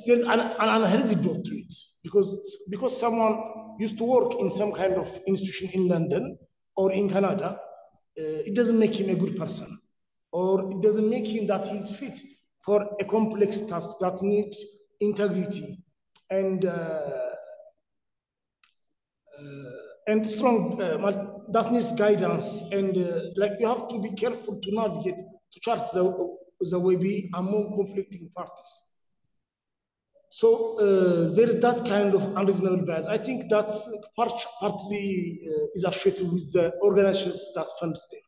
there's an antidote to it because someone used to work in some kind of institution in London or in Canada, it doesn't make him a good person, or it doesn't make him that he's fit for a complex task that needs integrity and strong, that needs guidance, and like you have to be careful to navigate, to chart the way be among conflicting parties. So there is that kind of unreasonable bias. I think that's partly is associated with the organizations that fund them.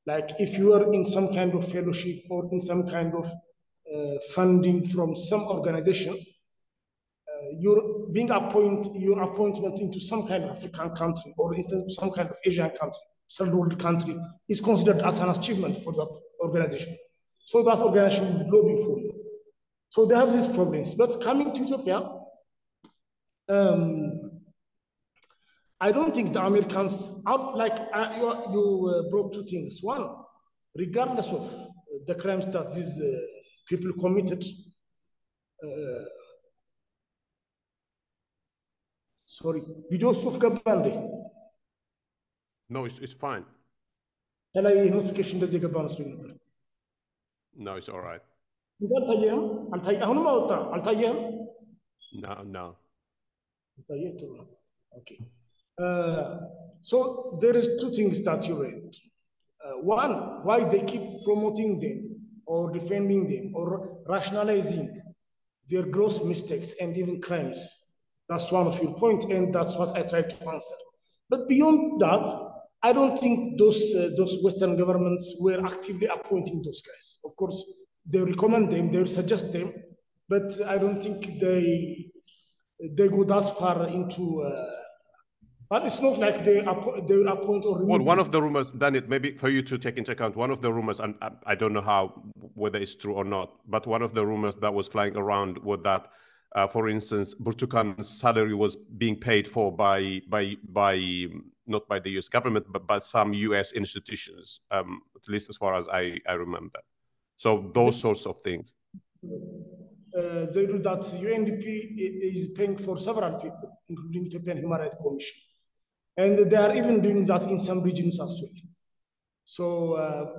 Like if you are in some kind of fellowship or in some kind of funding from some organization, your appointment into some kind of African country or into some kind of Asian country, third world country, is considered as an achievement for that organization. So that organization will lobby for you. So they have these problems. But coming to Ethiopia, I don't think the Americans, you brought two things. One, regardless of the crimes that these people committed, sorry, video stuff gabande. No, it's fine. Notification does No, it's all right. No. Okay. So there is two things that you raised. One, why they keep promoting them or defending them or rationalizing their gross mistakes and even crimes. That's one of your points, and that's what I tried to answer. But beyond that, I don't think those Western governments were actively appointing those guys. Of course, they recommend them, they suggest them, but I don't think they go that far into But it's not like they will appoint or remove. Well, one of the rumors, Daniel, maybe for you to take into account, one of the rumors, and I don't know whether it's true or not, but one of the rumors that was flying around was that, for instance, Burtukan's salary was being paid for by not by the U.S. government, but by some U.S. institutions, at least as far as I remember. So those sorts of things. They do that. UNDP is paying for several people, including Ethiopian Human Rights Commission. And they are even doing that in some regions as well. So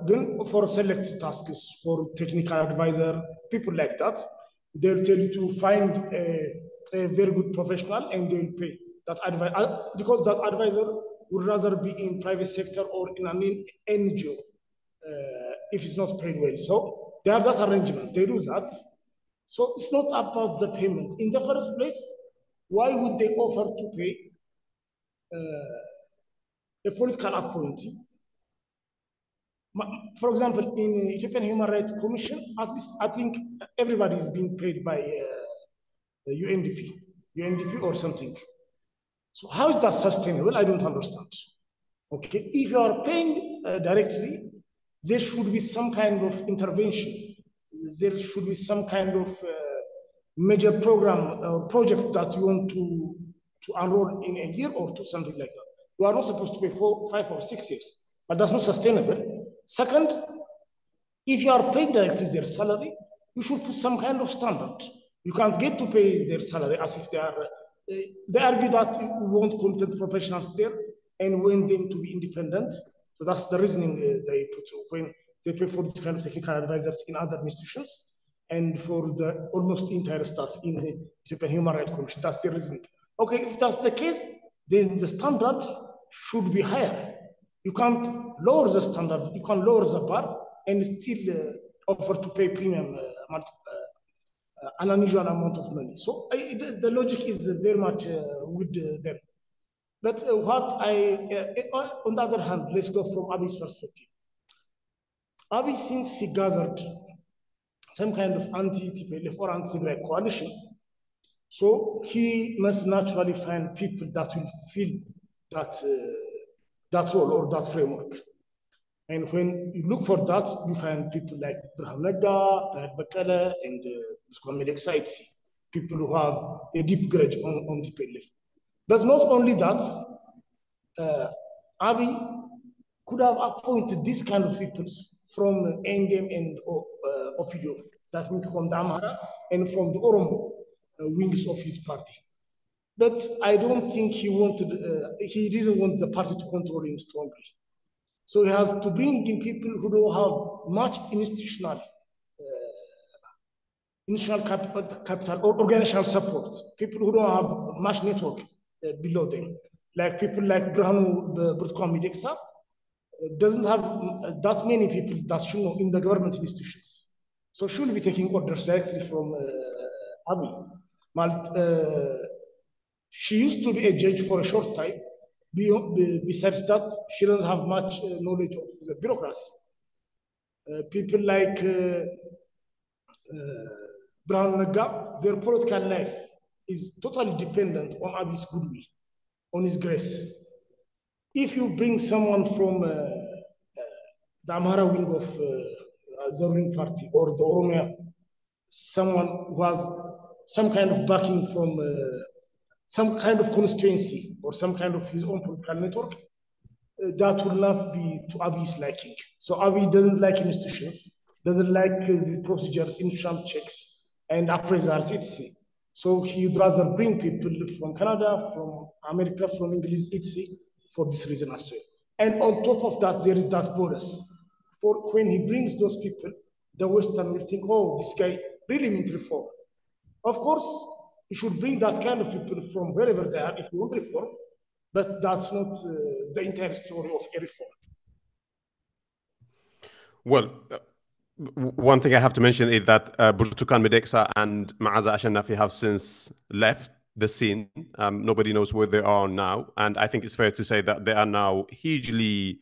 then for select tasks, for technical advisor, people like that, they'll tell you to find a very good professional and they'll pay that advisor, because that advisor would rather be in private sector or in an NGO if it's not paid well. So they have that arrangement, they do that. So it's not about the payment. In the first place, why would they offer to pay a political appointee? For example, in Ethiopian Human Rights Commission, at least I think everybody is being paid by UNDP or something. So how is that sustainable? I don't understand. Okay, if you are paying directly, there should be some kind of intervention. There should be some kind of major program or project that you want to enroll in a year or two, something like that. You are not supposed to pay 4, 5, or 6 years, but that's not sustainable. Second, if you are paying directly their salary, you should put some kind of standard. You can't get to pay their salary as if they are. They argue that we want competent professionals there and want them to be independent. So that's the reasoning they put when they pay for this kind of technical advisors in other institutions and for the almost entire staff in the Ethiopian Human Rights Commission. That's the reasoning. Okay, if that's the case, then the standard should be higher. You can't lower the standard, you can lower the bar and still offer to pay premium an unusual amount of money. So the logic is very much with them. But on the other hand, let's go from Abiy's perspective. Abiy, since he gathered some kind of anti-TPLF or anti-Tigray coalition, so he must naturally find people that will fill that role or that framework. And when you look for that, you find people like Berhane, Bekele, and Medexite, people who have a deep grudge on TPLF. But not only that, Abiy could have appointed these kind of people from NDM and OPIDO, that means from the Amhara and from the Oromo wings of his party. But I don't think he didn't want the party to control him strongly. So he has to bring in people who don't have much institutional capital or organizational support, people who don't have much network below them, like people like Berhane Mideksa doesn't have that many people that should know in the government institutions. So she will be taking orders directly from Abiy. She used to be a judge for a short time. Besides that, she doesn't have much knowledge of the bureaucracy. People like Berhane, their political life is totally dependent on Abiy's goodwill, on his grace. If you bring someone from the Amhara wing of the ruling party or the Oromia, someone who has some kind of backing from some kind of constituency or some kind of his own political network, that will not be to Abiy's liking. So Abiy doesn't like institutions, doesn't like the procedures, institutional checks and appraisals, etc. So he would rather bring people from Canada, from America, from English, etc. for this reason as well. And on top of that, there is that bonus. For when he brings those people, the Western will think, oh, this guy really means reform. Of course, you should bring that kind of people from wherever they are if you want reform, but that's not the entire story of a reform. Well, one thing I have to mention is that Burtukan Mideksa and Maaza Ashanafi have since left the scene. Nobody knows where they are now. And I think it's fair to say that they are now hugely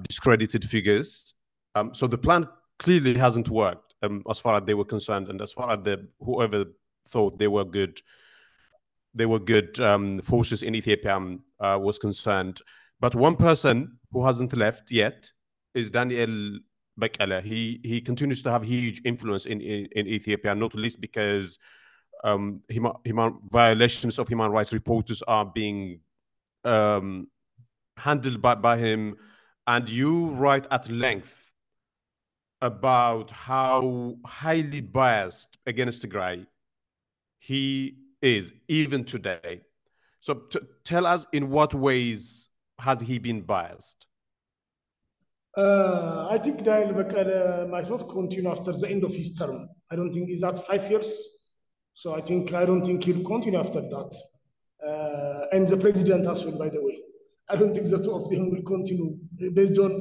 discredited figures. So the plan clearly hasn't worked as far as they were concerned and as far as whoever thought they were good they were good forces in Ethiopia was concerned. But one person who hasn't left yet is Daniel Bekele. He continues to have huge influence in Ethiopia, not least because violations of human rights reporters are being handled by him. And you write at length about how highly biased against Tigray he is even today. So tell us, in what ways has he been biased? I think Daniel Bekele might not continue after the end of his term. I don't think is that 5 years. So I don't think he'll continue after that. And the president as well, by the way. I don't think the two of them will continue based on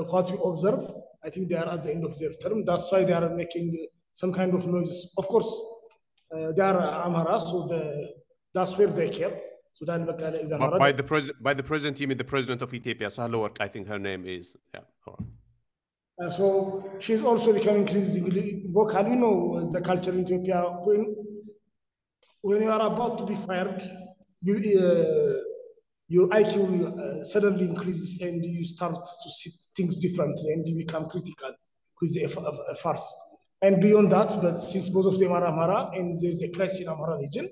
what we observe. I think they are at the end of their term. That's why they are making some kind of noise. Of course, they are Amhara, so that's where they care. So Dan Bekele is Amhara. By the president, you mean the president of Ethiopia, Sahle-Work, I think her name is. Yeah. So she's also becoming increasingly vocal. You know, the culture in Ethiopia, when you are about to be fired, your IQ suddenly increases and you start to see things differently and you become critical with a farce. And beyond that, but since both of them are Amhara and there's a crisis in Amhara region,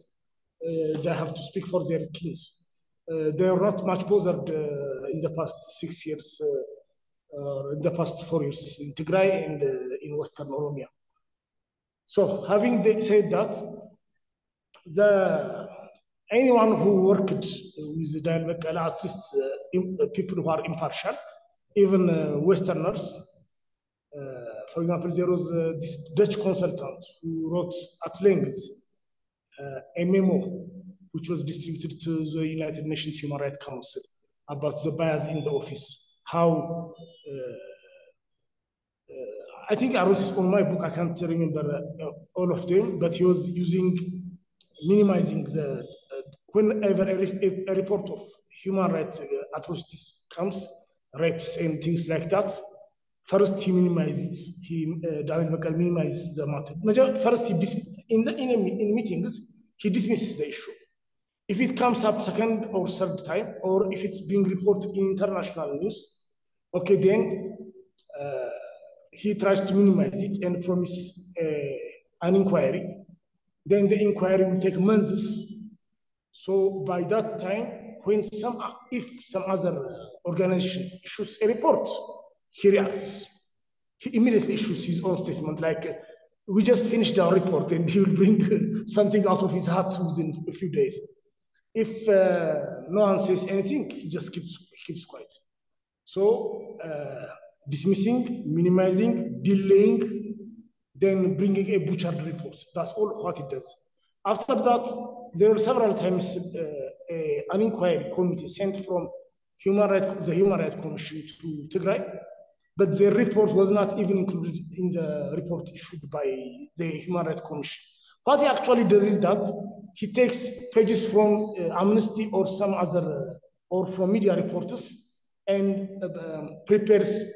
they have to speak for their kings. They are not much bothered in the past 6 years, in the past 4 years in Tigray and in Western Oromia. So having said that, anyone who worked with Daniel Bekele, at least people who are impartial, even Westerners. For example, there was this Dutch consultant who wrote at length a memo which was distributed to the United Nations Human Rights Council about the bias in the office. How I think I wrote it on my book. I can't remember all of them, but he was minimizing the whenever a report of human rights atrocities comes, rapes and things like that. First, he minimizes. Daniel Bekele minimizes the matter. First, in meetings, he dismisses the issue. If it comes up second or third time, or if it's being reported in international news, okay, then he tries to minimize it and promise an inquiry. Then the inquiry will take months. So by that time, if some other organization issues a report, he reacts. He immediately issues his own statement, like, we just finished our report, and he will bring something out of his hat within a few days. If no one says anything, he just keeps quiet. So dismissing, minimizing, delaying, then bringing a butchered report. That's all what it does. After that, there were several times an inquiry committee sent from the Human Rights Commission to Tigray, but the report was not even included in the report issued by the Human Rights Commission. What he actually does is that he takes pages from Amnesty or some other, or from media reporters, and prepares,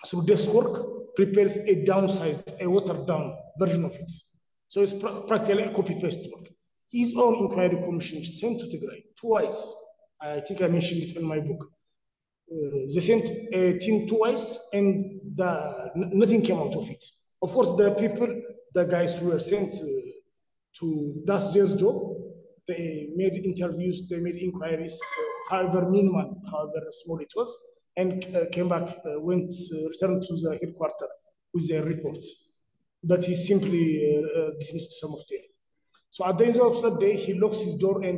through desk work, prepares a watered down version of it. So it's practically a copy-paste work. His own inquiry commission sent to Tigray twice. I think I mentioned it in my book. They sent a team twice, and nothing came out of it. Of course, the guys who were sent that's their job. They made interviews, they made inquiries, however minimal, however small it was, and came back, returned to the headquarters with their report. But he simply dismissed some of them. So at the end of the day, he locks his door and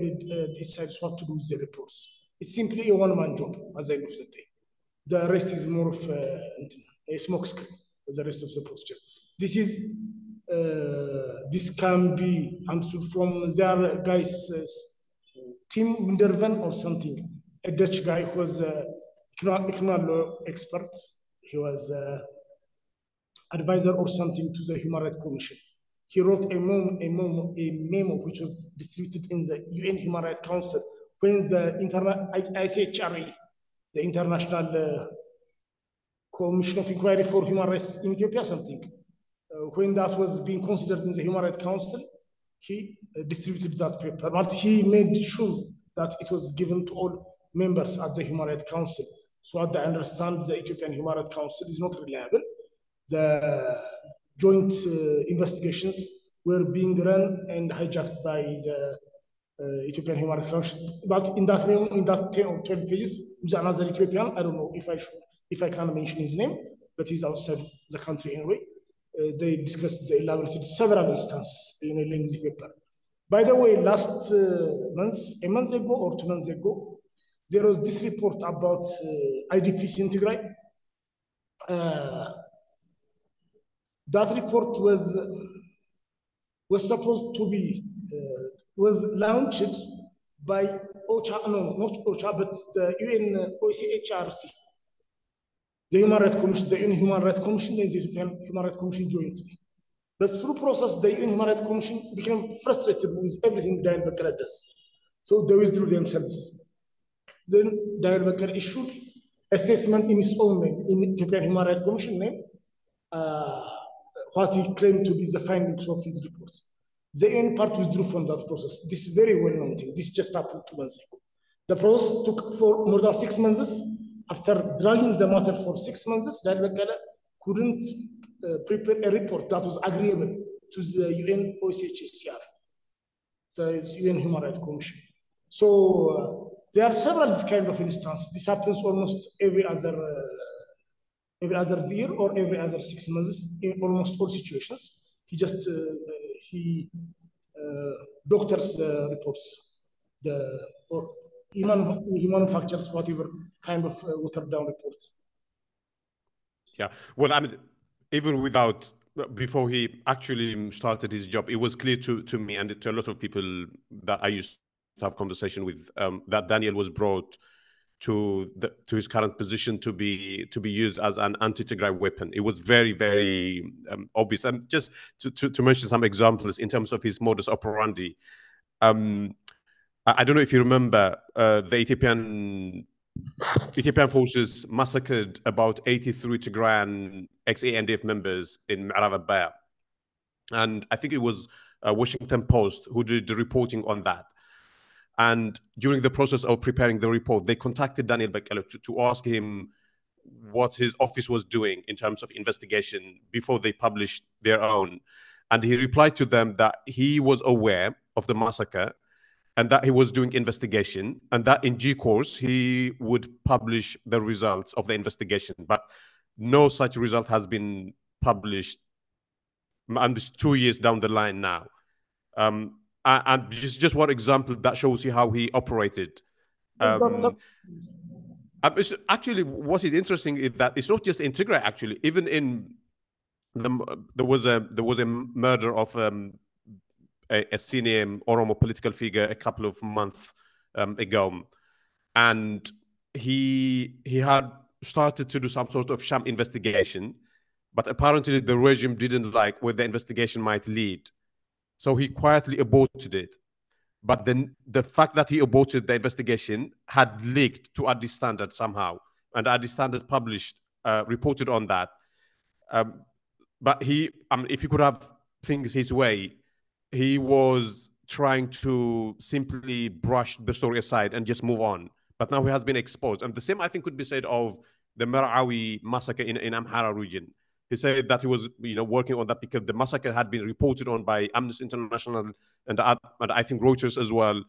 decides what to do with the reports. It's simply a one-man job at the end of the day. The rest is more of a smoke screen, the rest of the procedure. This can be understood from their guys, Tim Winderven or something, a Dutch guy who was a criminal law expert. He was advisor or something to the Human Rights Commission. He wrote a memo which was distributed in the UN Human Rights Council when the ICHRA, the International Commission of Inquiry for Human Rights in Ethiopia, something. When that was being considered in the Human Rights Council, he distributed that paper, but he made sure that it was given to all members at the Human Rights Council. So what I understand, the Ethiopian Human Rights Council is not reliable. The joint investigations were being run and hijacked by the Ethiopian Human Rights Council. But in that memo, in that 10 or 12 pages, with another Ethiopian, I don't know if I can mention his name, but he's outside the country anyway. They discussed, they elaborated several instances in a lengthy paper. By the way, last a month ago or 2 months ago, there was this report about IDPs in Tigray. That report was supposed to be was launched by OCHA, no, not OCHA, but the UN OCHRC, the Human Rights Commission, the UN Human Rights Commission, and the Ethiopian Human Rights Commission jointly. But through process, the UN Human Rights Commission became frustrated with everything Daniel Bekele does. So they withdrew themselves. Then Daniel Bekele issued a statement in his own name, in Ethiopian Human Rights Commission name, what he claimed to be the findings of his report. The UN part withdrew from that process. This is very well known thing. This just happened 2 months ago. The process took for more than 6 months. After dragging the matter for 6 months, Daniel Bekele couldn't prepare a report that was agreeable to the UN OCHCR, the UN Human Rights Commission. So there are several this kind of instances. This happens almost every other year or every other 6 months in almost all situations. He just doctors the reports, or he manufactures whatever kind of watered down reports. Yeah, well, I mean, even without, before he actually started his job, it was clear to me and to a lot of people that I used to have conversation with, that Daniel was brought to his current position to be used as an anti-Tigray weapon. It was very, very obvious. And just to mention some examples in terms of his modus operandi, I don't know if you remember, the Ethiopian forces massacred about 83 Tigrayan ex-ANDF members in Ma'arab Abaya. And I think it was Washington Post who did the reporting on that. And during the process of preparing the report, they contacted Daniel Bekele to ask him what his office was doing in terms of investigation before they published their own. And he replied to them that he was aware of the massacre and that he was doing investigation, and that in due course he would publish the results of the investigation. But no such result has been published, and it's 2 years down the line now. And just one example that shows you how he operated. Actually, what is interesting is that it's not just in Tigray. Actually, even in there was a murder of a senior Oromo political figure a couple of months ago, and he had started to do some sort of sham investigation, but apparently the regime didn't like where the investigation might lead, so he quietly aborted it. But then the fact that he aborted the investigation had leaked to Addis Standard somehow, and Addis Standard published, reported on that. But if he could have things his way, he was trying to simply brush the story aside and just move on. But now he has been exposed. And the same, I think, could be said of the Merawi massacre in Amhara region. He said that he was, working on that because the massacre had been reported on by Amnesty International and I think Reuters as well.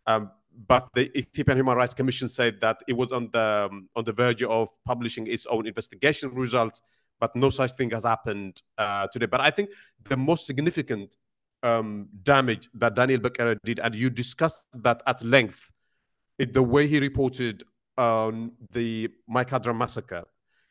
But the Ethiopian Human Rights Commission said that it was on the verge of publishing its own investigation results, but no such thing has happened today. But I think the most significant damage that Daniel Bekele did, and you discussed that at length, is the way he reported on the Maikadra massacre,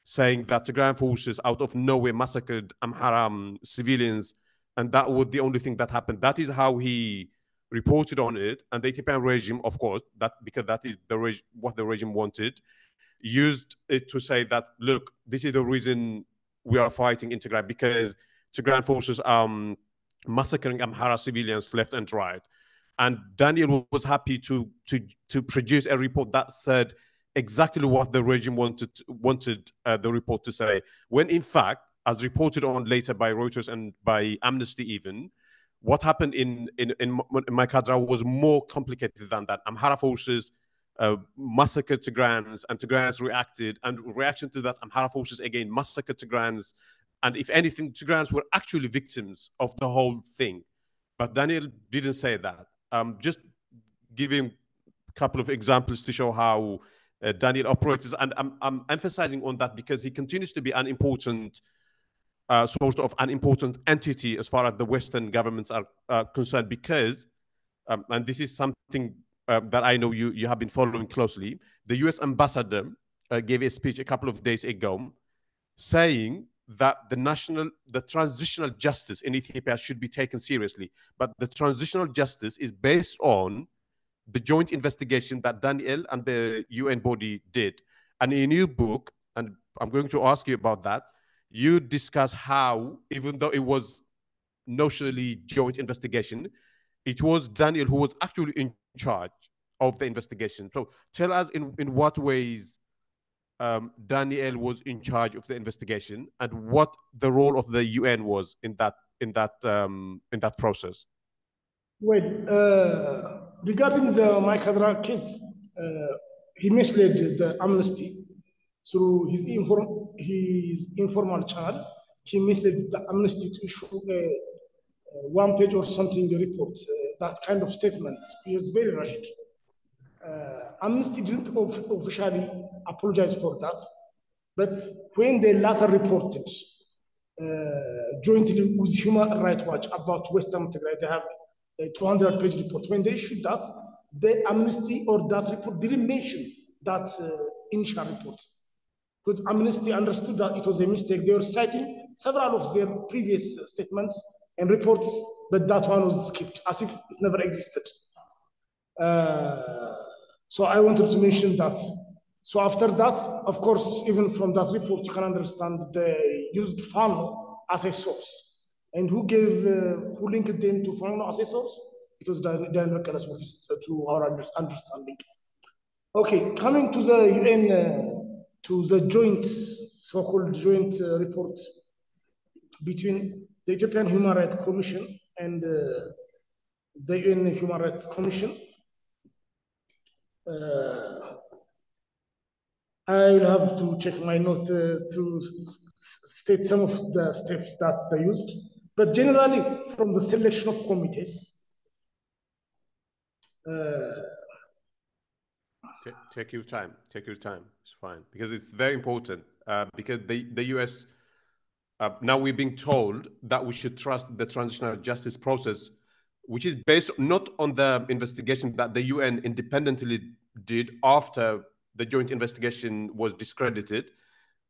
saying that Tigrayan forces out of nowhere massacred Amhara civilians, and that was the only thing that happened. That is how he reported on it, and the Ethiopian regime, of course, because that is what the regime wanted, used it to say that, look, this is the reason we are fighting in Tigray, because Tigrayan forces are massacring Amhara civilians left and right. And Daniel was happy to produce a report that said exactly what the regime wanted the report to say, when in fact, as reported on later by Reuters and by Amnesty even, what happened in Maikadra was more complicated than that. Amhara forces massacred Tigrans, and Tigrans reacted, and in reaction to that, Amhara forces again massacred Tigrans, and if anything, Tigrans were actually victims of the whole thing. But Daniel didn't say that. Just giving a couple of examples to show how Daniel operates, and I'm emphasizing on that because he continues to be an important sort of an important entity as far as the Western governments are concerned, because, and this is something that I know you have been following closely, the US ambassador gave a speech a couple of days ago saying that the transitional justice in Ethiopia should be taken seriously. But the transitional justice is based on the joint investigation that Daniel and the UN body did. And in your book, and I'm going to ask you about that, you discuss how, even though it was notionally joint investigation, it was Daniel who was actually in charge of the investigation. So tell us in what ways Daniel was in charge of the investigation and what the role of the UN was in that process. Well, regarding the Maikadra case, he misled the amnesty through his informal channel. He misled the amnesty to issue a one-page or something report. That kind of statement, he was very rushed. Amnesty didn't officially apologize for that, but when they later reported jointly with Human Rights Watch about Western Tigray, they have a 200-page report. When they issued that, the amnesty or that report didn't mention that initial report. Because Amnesty understood that it was a mistake. They were citing several of their previous statements and reports, but that one was skipped, as if it never existed. So I wanted to mention that. So after that, of course, even from that report, you can understand they used Fano as a source. And who linked them to Fano as a source? It was Daniel Kala's office, to our understanding. Okay, coming to the UN, to the joint, so-called joint report between the Ethiopian Human Rights Commission and the UN Human Rights Commission. I'll have to check my note to state some of the steps that they used. But generally, from the selection of committees. Take your time. Take your time. It's fine. Because it's very important. Because the US, now we're being told that we should trust the transitional justice process, which is based not on the investigation that the UN independently did after the joint investigation was discredited,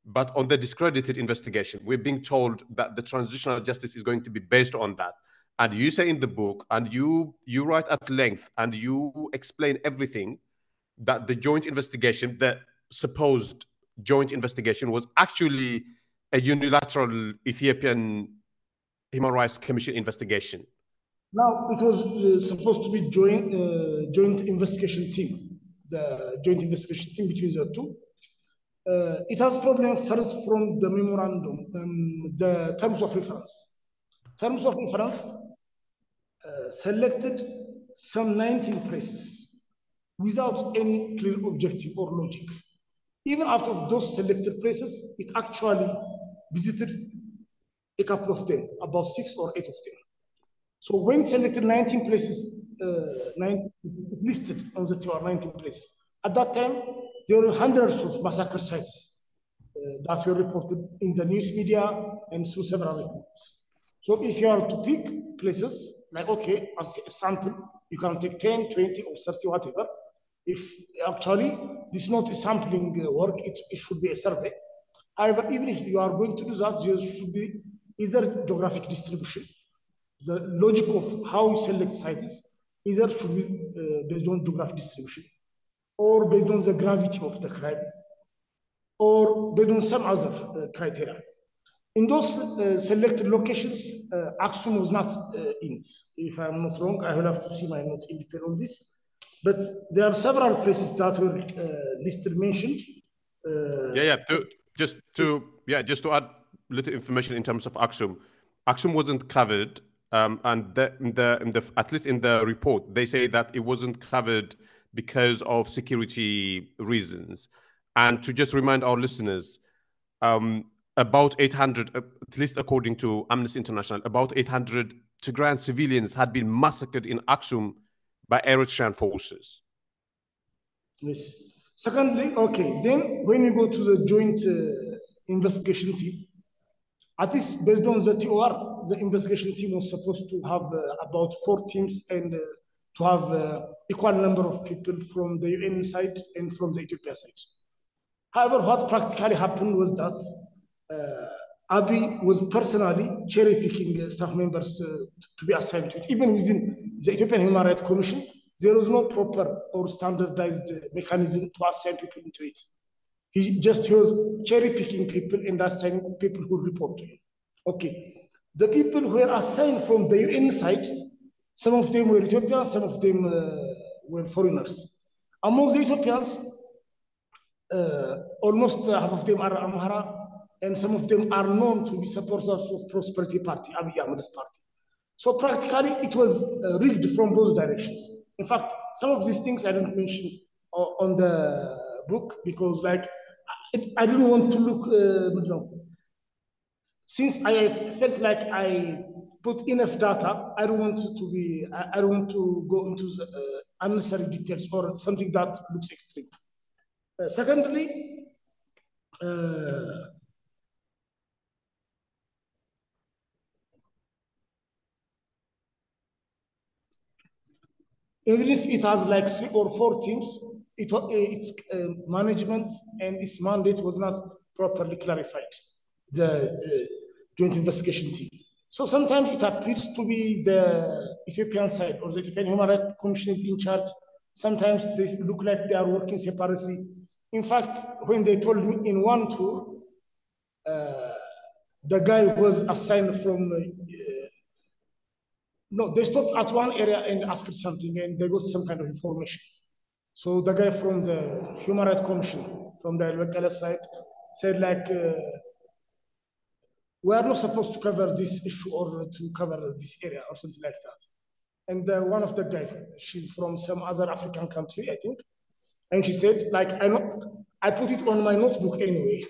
but on the discredited investigation. We're being told that the transitional justice is going to be based on that. And you say in the book, and you write at length, and you explain everything, that the joint investigation, the supposed joint investigation, was actually a unilateral Ethiopian Human Rights Commission investigation. Now, it was supposed to be joint investigation team. The joint investigation team between the two. It has problem first from the memorandum, the terms of reference. Terms of reference selected some 19 places without any clear objective or logic. Even out of those selected places, it actually visited a couple of them, about 6 or 8 of them. So when selected 19 places, it listed on the tour 19 places. At that time, there were hundreds of massacre sites that were reported in the news media and through several reports. So if you are to pick places, like, okay, as a sample, you can take 10, 20, or 30, whatever. If actually this is not a sampling work, it should be a survey. However, even if you are going to do that, there should be either geographic distribution, the logic of how you select sites, either should be based on geographic distribution, or based on the gravity of the crime, or based on some other criteria. In those selected locations, Aksum was not in it. If I'm not wrong, I will have to see my notes in detail on this. But there are several places that were listed, mentioned. Just to add little information in terms of Aksum. Aksum wasn't covered at least in the report, they say that it wasn't covered because of security reasons. And to just remind our listeners, about 800, at least according to Amnesty International, about 800 Tigrayan civilians had been massacred in Aksum by Eritrean forces. Yes. Secondly, okay, then when you go to the joint investigation team, at least based on the TOR, the investigation team was supposed to have about 4 teams and to have equal number of people from the UN side and from the Ethiopia side. However, what practically happened was that Abiy was personally cherry-picking staff members to be assigned to it. Even within the Ethiopian Human Rights Commission, there was no proper or standardized mechanism to assign people into it. He was cherry-picking people and assigning people who report to him. Okay. The people who were assigned from the UN side, some of them were Ethiopians, some of them were foreigners. Among the Ethiopians, almost half of them are Amhara, and some of them are known to be supporters of Prosperity Party, Abiy Ahmed's party. So practically, it was rigged from both directions. In fact, some of these things I didn't mention on the book because, like, I didn't want to look. Since I felt like I put enough data, I don't want to be. I don't want to go into the, unnecessary details or something that looks extreme. Secondly, even if it has like 3 or 4 teams, its management and its mandate was not properly clarified, the joint investigation team. So sometimes it appears to be the Ethiopian side or the Ethiopian Human Rights Commission is in charge. Sometimes they look like they are working separately. In fact, when they told me in one tour, the guy was assigned from no, they stopped at one area and asked something, and they got some kind of information. So the guy from the Human Rights Commission, from the local side, said like, we are not supposed to cover this issue or to cover this area or something like that. And one of the guys, she's from some other African country, I think, and she said like, I put it on my notebook anyway.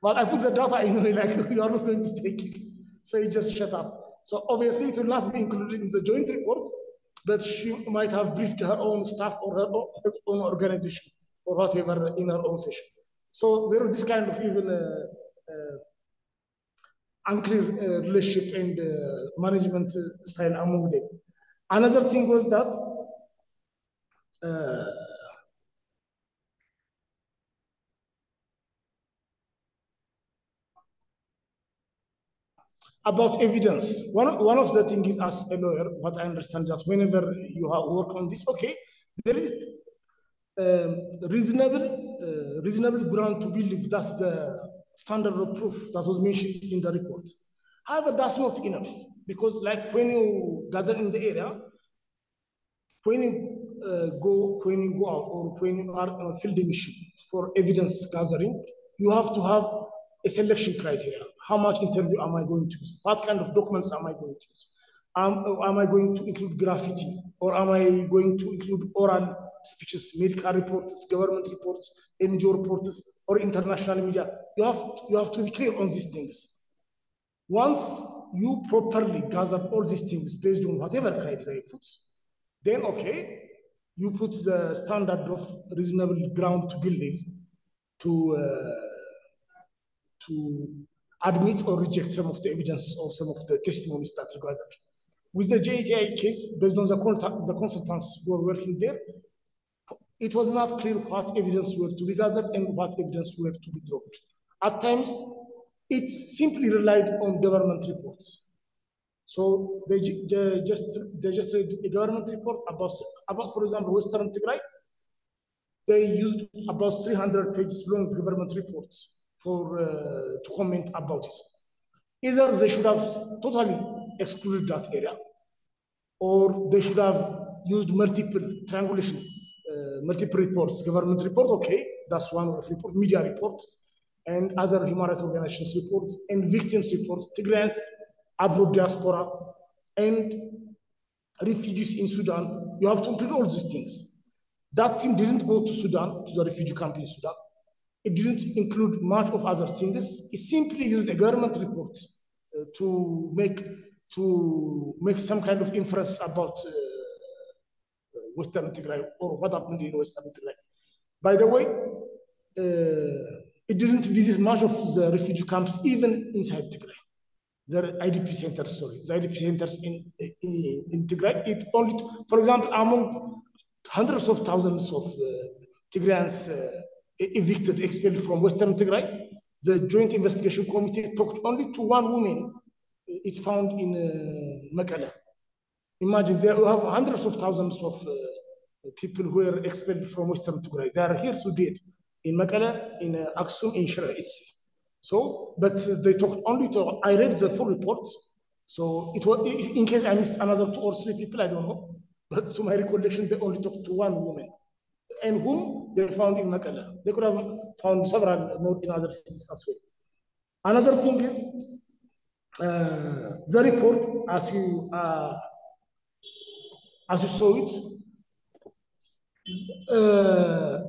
Well, I put the data anyway, like you are not going to take it. So he just shut up. So obviously it will not be included in the joint report, but she might have briefed her own staff or her own organization or whatever in her own session. So there is this kind of even unclear relationship and management style among them. Another thing was that about evidence. One of the things is, as a lawyer, what I understand that whenever you work on this, okay, there is reasonable ground to believe that's the standard of proof that was mentioned in the report. However, that's not enough because, like, when you gather in the area, when you go out or when you are on a field mission for evidence gathering, you have to have a selection criteria. How much interview am I going to use? What kind of documents am I going to use? Am I going to include graffiti or am I going to include oral speeches, medical reports, government reports, NGO reports, or international media? You have to be clear on these things. Once you properly gather all these things based on whatever criteria you put, then okay, you put the standard of reasonable ground to believe to admit or reject some of the evidence or some of the testimonies that you gathered. With the JTI case, based on the consultants who were working there, it was not clear what evidence were to be gathered and what evidence were to be dropped. At times, it simply relied on government reports. So they just read a government report about, for example, Western Tigray. They used about 300 pages long government reports to comment about it. Either they should have totally excluded that area, or they should have used multiple triangulation, multiple reports, government report, okay, that's one of report, media report, and other human rights organizations reports, and victims report, Tigrayans abroad diaspora, and refugees in Sudan. You have to include all these things. That team didn't go to Sudan, to the refugee camp in Sudan. It didn't include much of other things. It simply used a government report to make some kind of inference about Western Tigray or what happened in Western Tigray. By the way, it didn't visit much of the refugee camps, even inside Tigray. The IDP centers, the IDP centers in Tigray, it only, for example, among hundreds of thousands of Tigrayans evicted, expelled from Western Tigray, the Joint Investigation Committee talked only to one woman it found in Mekelle. Imagine, they have hundreds of thousands of people who were expelled from Western Tigray. They are here today in Mekelle, in Aksum, in Shira. So, but they talked only to, I read the full report. So it was, in case I missed another 2 or 3 people, I don't know. But to my recollection, they only talked to one woman, and whom they found in Mekelle. They could have found several more in other cities as well. Another thing is, the report, as you saw it,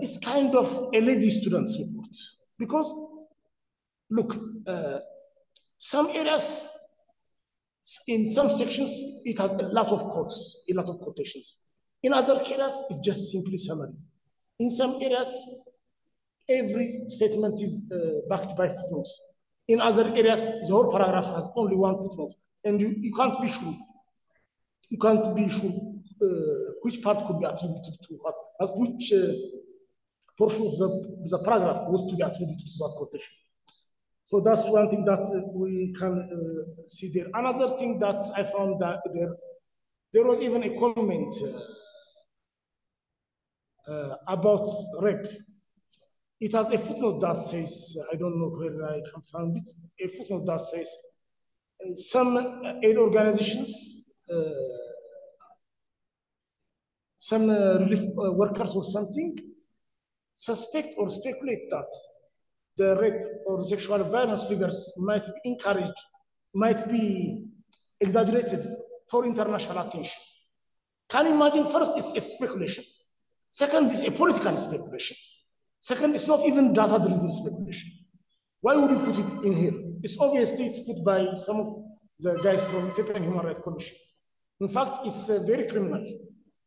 is kind of a lazy student's report. Because, look, some areas, in some sections, it has a lot of quotes, a lot of quotations. In other areas, it's just simply summary. In some areas, every statement is backed by footnotes. In other areas, the whole paragraph has only one footnote, and you can't be sure. You can't be sure which part could be attributed to what, which portion of the paragraph was to be attributed to that quotation. So that's one thing that we can see there. Another thing that I found that there was even a comment about rape. It has a footnote that says, I don't know where I can find it, a footnote that says some aid organizations, some relief workers or something, suspect or speculate that the rape or sexual violence figures might be encouraged, might be exaggerated for international attention. Can you imagine? First, it's a speculation. Second, it's a political speculation. Second, it's not even data-driven speculation. Why would you put it in here? It's obviously it's put by some of the guys from Ethiopian Human Rights Commission. In fact, it's very criminal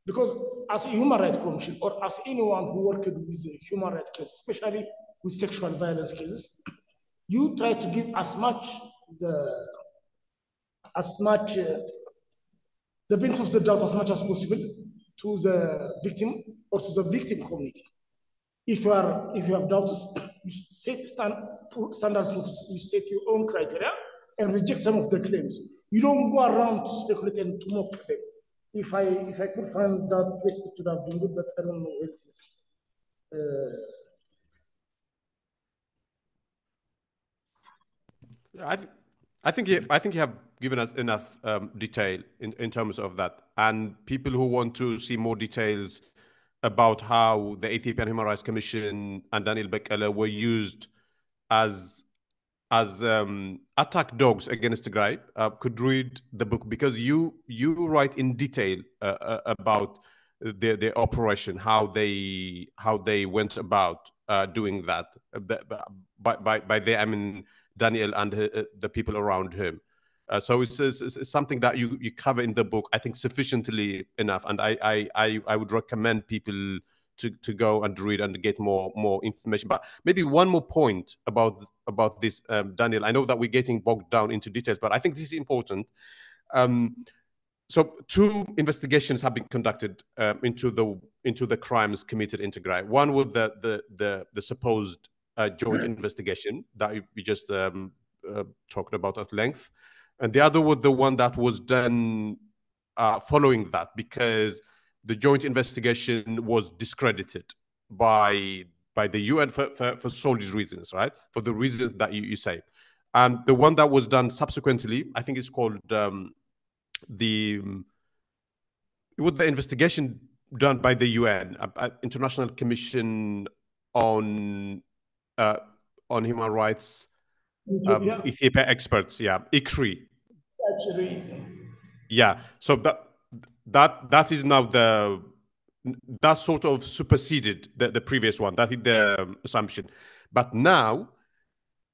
because as a Human Rights Commission or as anyone who worked with human rights cases, especially with sexual violence cases, you try to give as much the benefit of the doubt as much as possible to the victim or to the victim community. If you have doubts, you set standard proofs, you set your own criteria and reject some of the claims. You don't go around to speculate and to mock them. If I could find that place, it would have been good, but I don't know where it is. I think you have given us enough detail in terms of that, and people who want to see more details about how the Ethiopian Human Rights Commission and Daniel Bekele were used as attack dogs against Tigray could read the book, because you write in detail about the operation, how they went about doing that. By they, I mean Daniel and the people around him. So it's something that you cover in the book, I think, sufficiently enough, and I would recommend people to go and read and get more information. But maybe one more point about this, Daniel. I know that we're getting bogged down into details, but I think this is important. So 2 investigations have been conducted into the crimes committed in Tigray. One was the supposed joint investigation that we just talked about at length, and the other was the one that was done following that, because the joint investigation was discredited by the UN for solid reasons, right? For the reasons that you say. And the one that was done subsequently, I think it's called it was the investigation done by the UN, International Commission on Human Rights, Ethiopia experts, ICRI. Actually, Yeah. So that is now that sort of superseded the previous one. That is the assumption. But now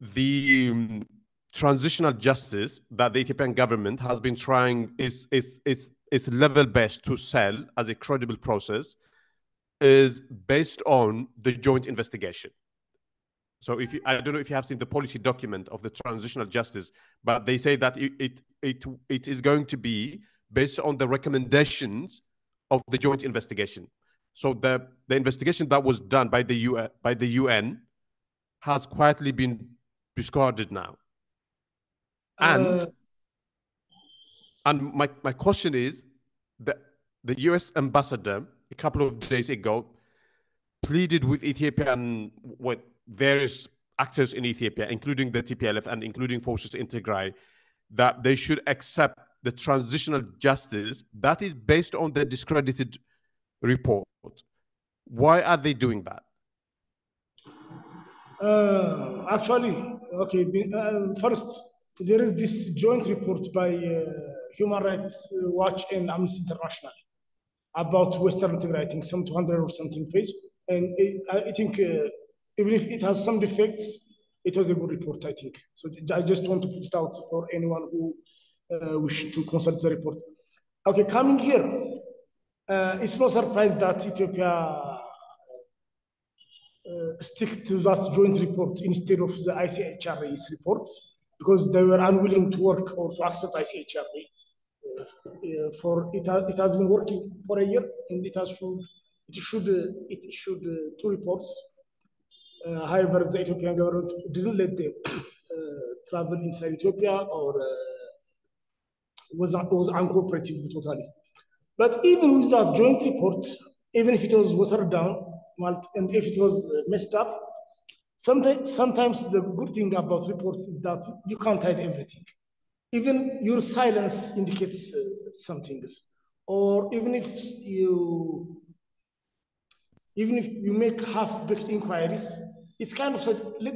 the transitional justice that the Ethiopian government has been trying is level best to sell as a credible process is based on the joint investigation. So if I don't know if you have seen the policy document of the transitional justice, but they say that it is going to be based on the recommendations of the joint investigation. So the investigation that was done by the UN has quietly been discarded now. And my question is that the US ambassador a couple of days ago pleaded with Ethiopian with various actors in Ethiopia, including the TPLF and including forces in Tigray, that they should accept the transitional justice that is based on the discredited report. Why are they doing that? actually, okay. First, there is this joint report by Human Rights Watch and Amnesty International about Western Tigray, I think some 200 or something page. And I think even if it has some defects, it was a good report, I think. So I just want to put it out for anyone who wish to consult the report. Okay, coming here, it's no surprise that Ethiopia stick to that joint report instead of the ICHRA's report because they were unwilling to work or to accept ICHRA. It has been working for a year and it issued two reports. However, the Ethiopian government didn't let them travel inside Ethiopia or was uncooperative totally. But even with that joint report, even if it was watered down and if it was messed up, sometimes the good thing about reports is that you can't hide everything. Even your silence indicates something, or even if you make half-baked inquiries, it's kind of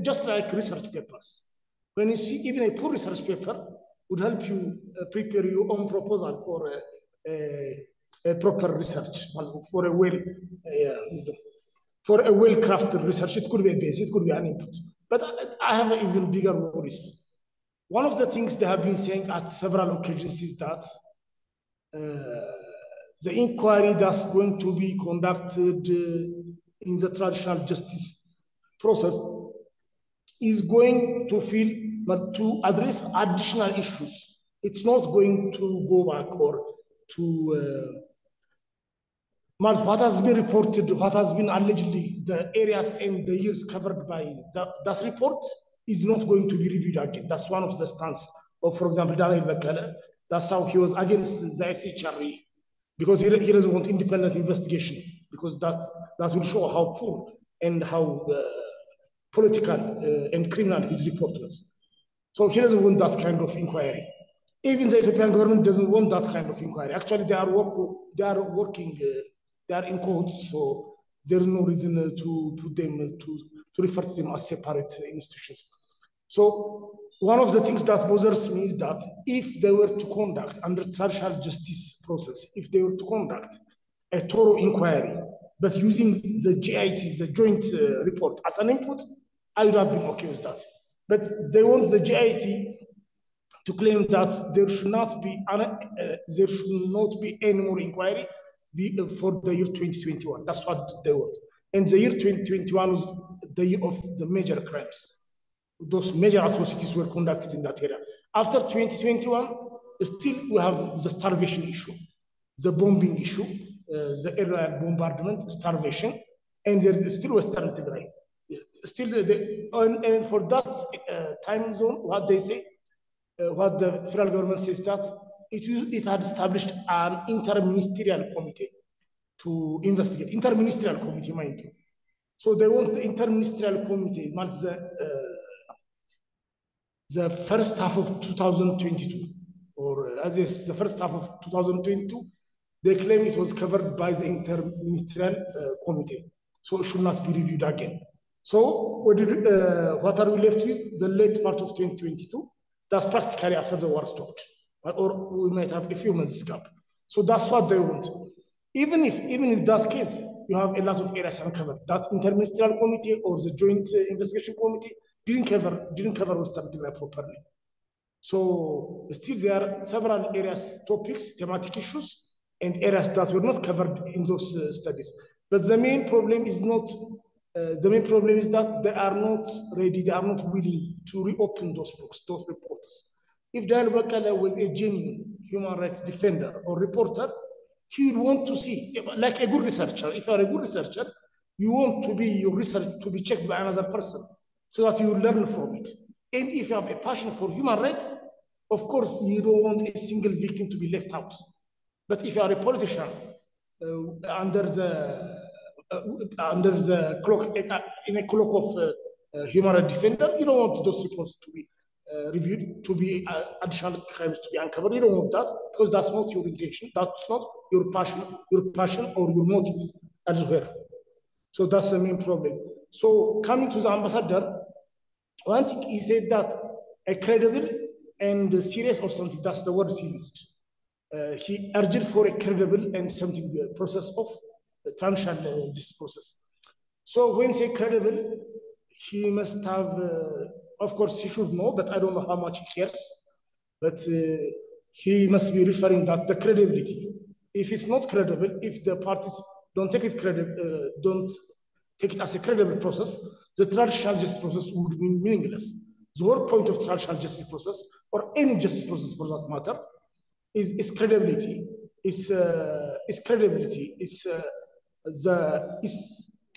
just like research papers. When you see even a poor research paper would help you prepare your own proposal for a proper research, for a well-crafted research. It could be a base, it could be an input. But I have even bigger worries. One of the things they have been saying at several occasions is that the inquiry that's going to be conducted in the traditional justice process is going to address additional issues. It's not going to go back or to what has been reported, what has been allegedly the areas and the years covered by that report is not going to be reviewed again. That's one of the stance of, for example, Daniel Bekele. That's how he was against the ICHRA because he doesn't want independent investigation because that will show how poor and how political and criminal his report was. So he doesn't want that kind of inquiry. Even the Ethiopian government doesn't want that kind of inquiry. Actually, they are working. They are in cahoots, so there is no reason to put them to refer to them as separate institutions. So one of the things that bothers me is that if they were to conduct under traditional justice process, if they were to conduct a thorough inquiry, but using the JIT, the joint report as an input, I would have been okay with that. But they want the JIT to claim that there should not be any more inquiry for the year 2021. That's what they want. And the year 2021 was the year of the major crimes. Those major atrocities were conducted in that area. After 2021, still we have the starvation issue, the bombing issue, the aerial bombardment, starvation, and there is still Western Tigray. Still, and for that time zone, what they say, what the federal government says that it had established an interministerial committee to investigate. Interministerial committee, mind you. So they want the interministerial committee, not the first half of 2022, or as is the first half of 2022, they claim it was covered by the interministerial committee. So it should not be reviewed again. So what are we left with? The late part of 2022. That's practically after the war stopped. or we might have a few months gap. So that's what they want. Even in that case, you have a lot of areas uncovered. That interministerial committee or the joint investigation committee didn't cover Western Tigray properly. So still there are several areas, topics, thematic issues, and areas that were not covered in those studies. But the main problem is not. The main problem is that they are not ready. They are not willing to reopen those books, those reports. If Daniel Bakala was a genuine human rights defender or reporter, he would want to see, like a good researcher. If you are a good researcher, you want to be your research to be checked by another person so that you learn from it. And if you have a passion for human rights, of course, you don't want a single victim to be left out. But if you are a politician under the cloak, in a cloak of human rights defender, you don't want those reports to be reviewed, to be additional crimes to be uncovered. You don't want that because that's not your intention. That's not your passion or your motives elsewhere. So that's the main problem. So coming to the ambassador, one thing he said that a credible and serious or something, that's the word he used. He urged for a credible and something process of transitional this process. So when say credible, he must have, of course, he should know, but I don't know how much he cares. But he must be referring that the credibility. If it's not credible, if the parties don't take it don't take it as a credible process, the traditional justice process would be meaningless. The whole point of traditional justice process, or any justice process for that matter, is credibility. Is credibility.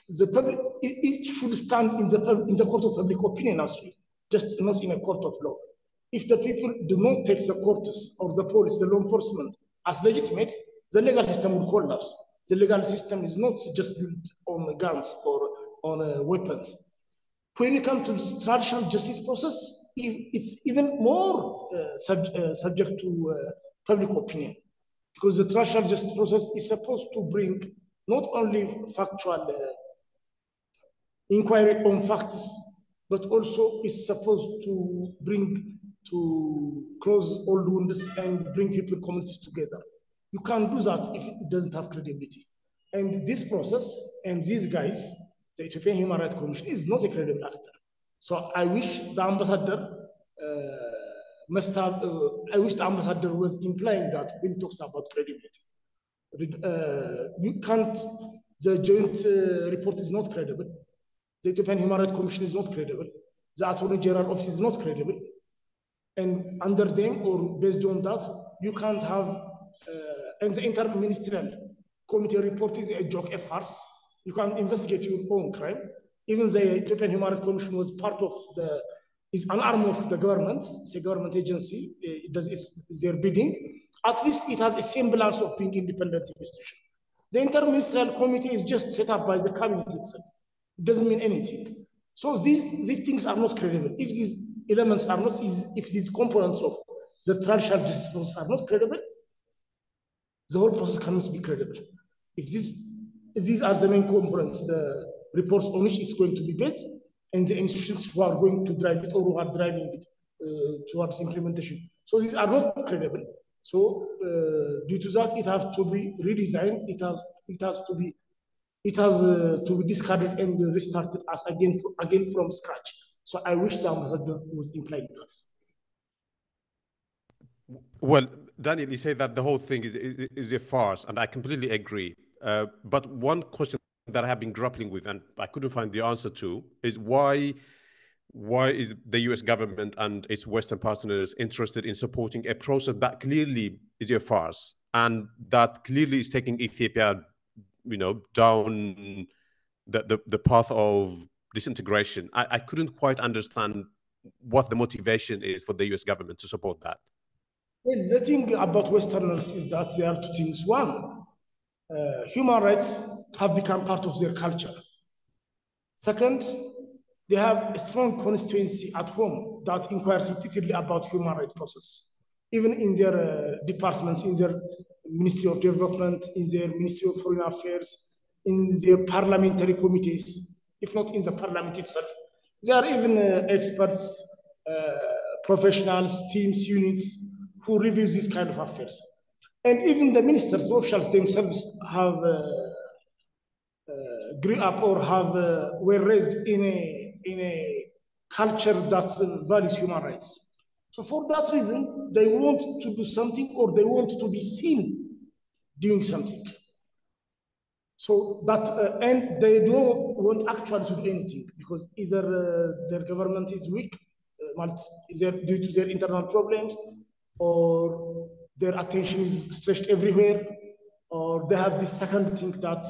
The public. It should stand in the court of public opinion as well, just not in a court of law. If the people do not take the courts or the police, the law enforcement as legitimate, the legal system will collapse. The legal system is not just built on guns or on weapons. When you come to the traditional justice process, it's even more subject to public opinion, because the traditional justice process is supposed to bring not only factual inquiry on facts, but also is supposed to close all wounds and bring people, communities together. You can't do that if it doesn't have credibility. And this process and these guys, the Ethiopian Human Rights Commission, is not a credible actor. So I wish the ambassador I wish the ambassador was implying that when he talks about credibility. You can't, the joint report is not credible. The Ethiopian Human Rights Commission is not credible. The Attorney General Office is not credible. And under them or based on that, you can't have, and the interministerial committee report is a joke, a farce. You can investigate your own crime. Even the Ethiopian Human Rights Commission was part of is an arm of the government. It's a government agency. It does their bidding. At least it has a semblance of being independent institution. The interministerial committee is just set up by the cabinet itself. It doesn't mean anything. So these things are not credible. If these elements are not, if these components of the traditional justice process are not credible, the whole process cannot be credible. If these are the main components, the reports on which it's going to be based, and the institutions who are going to drive it or who are driving it towards implementation. So these are not credible. So due to that, it has to be redesigned. It has to be discarded and restarted as again from scratch. So I wish the ambassador was implying that. Well, Daniel, you say that the whole thing is a farce, and I completely agree. But one question that I have been grappling with, and I couldn't find the answer to, is why is the US government and its Western partners interested in supporting a process that clearly is a farce and that clearly is taking Ethiopia, down the path of disintegration? I couldn't quite understand what the motivation is for the US government to support that. Well, the thing about Westerners is that there are two things. One, human rights have become part of their culture. Second, they have a strong constituency at home that inquires repeatedly about human rights process. Even in their departments, in their Ministry of Development, in their Ministry of Foreign Affairs, in their parliamentary committees, if not in the parliament itself. There are even experts, professionals, teams, units who reviews these kind of affairs. And even the ministers, the officials themselves have grew up or have were raised in a culture that values human rights. So for that reason, they want to do something or they want to be seen doing something. So that, and they don't want actually to do anything because either their government is weak, either due to their internal problems, or their attention is stretched everywhere, or they have this second thing that,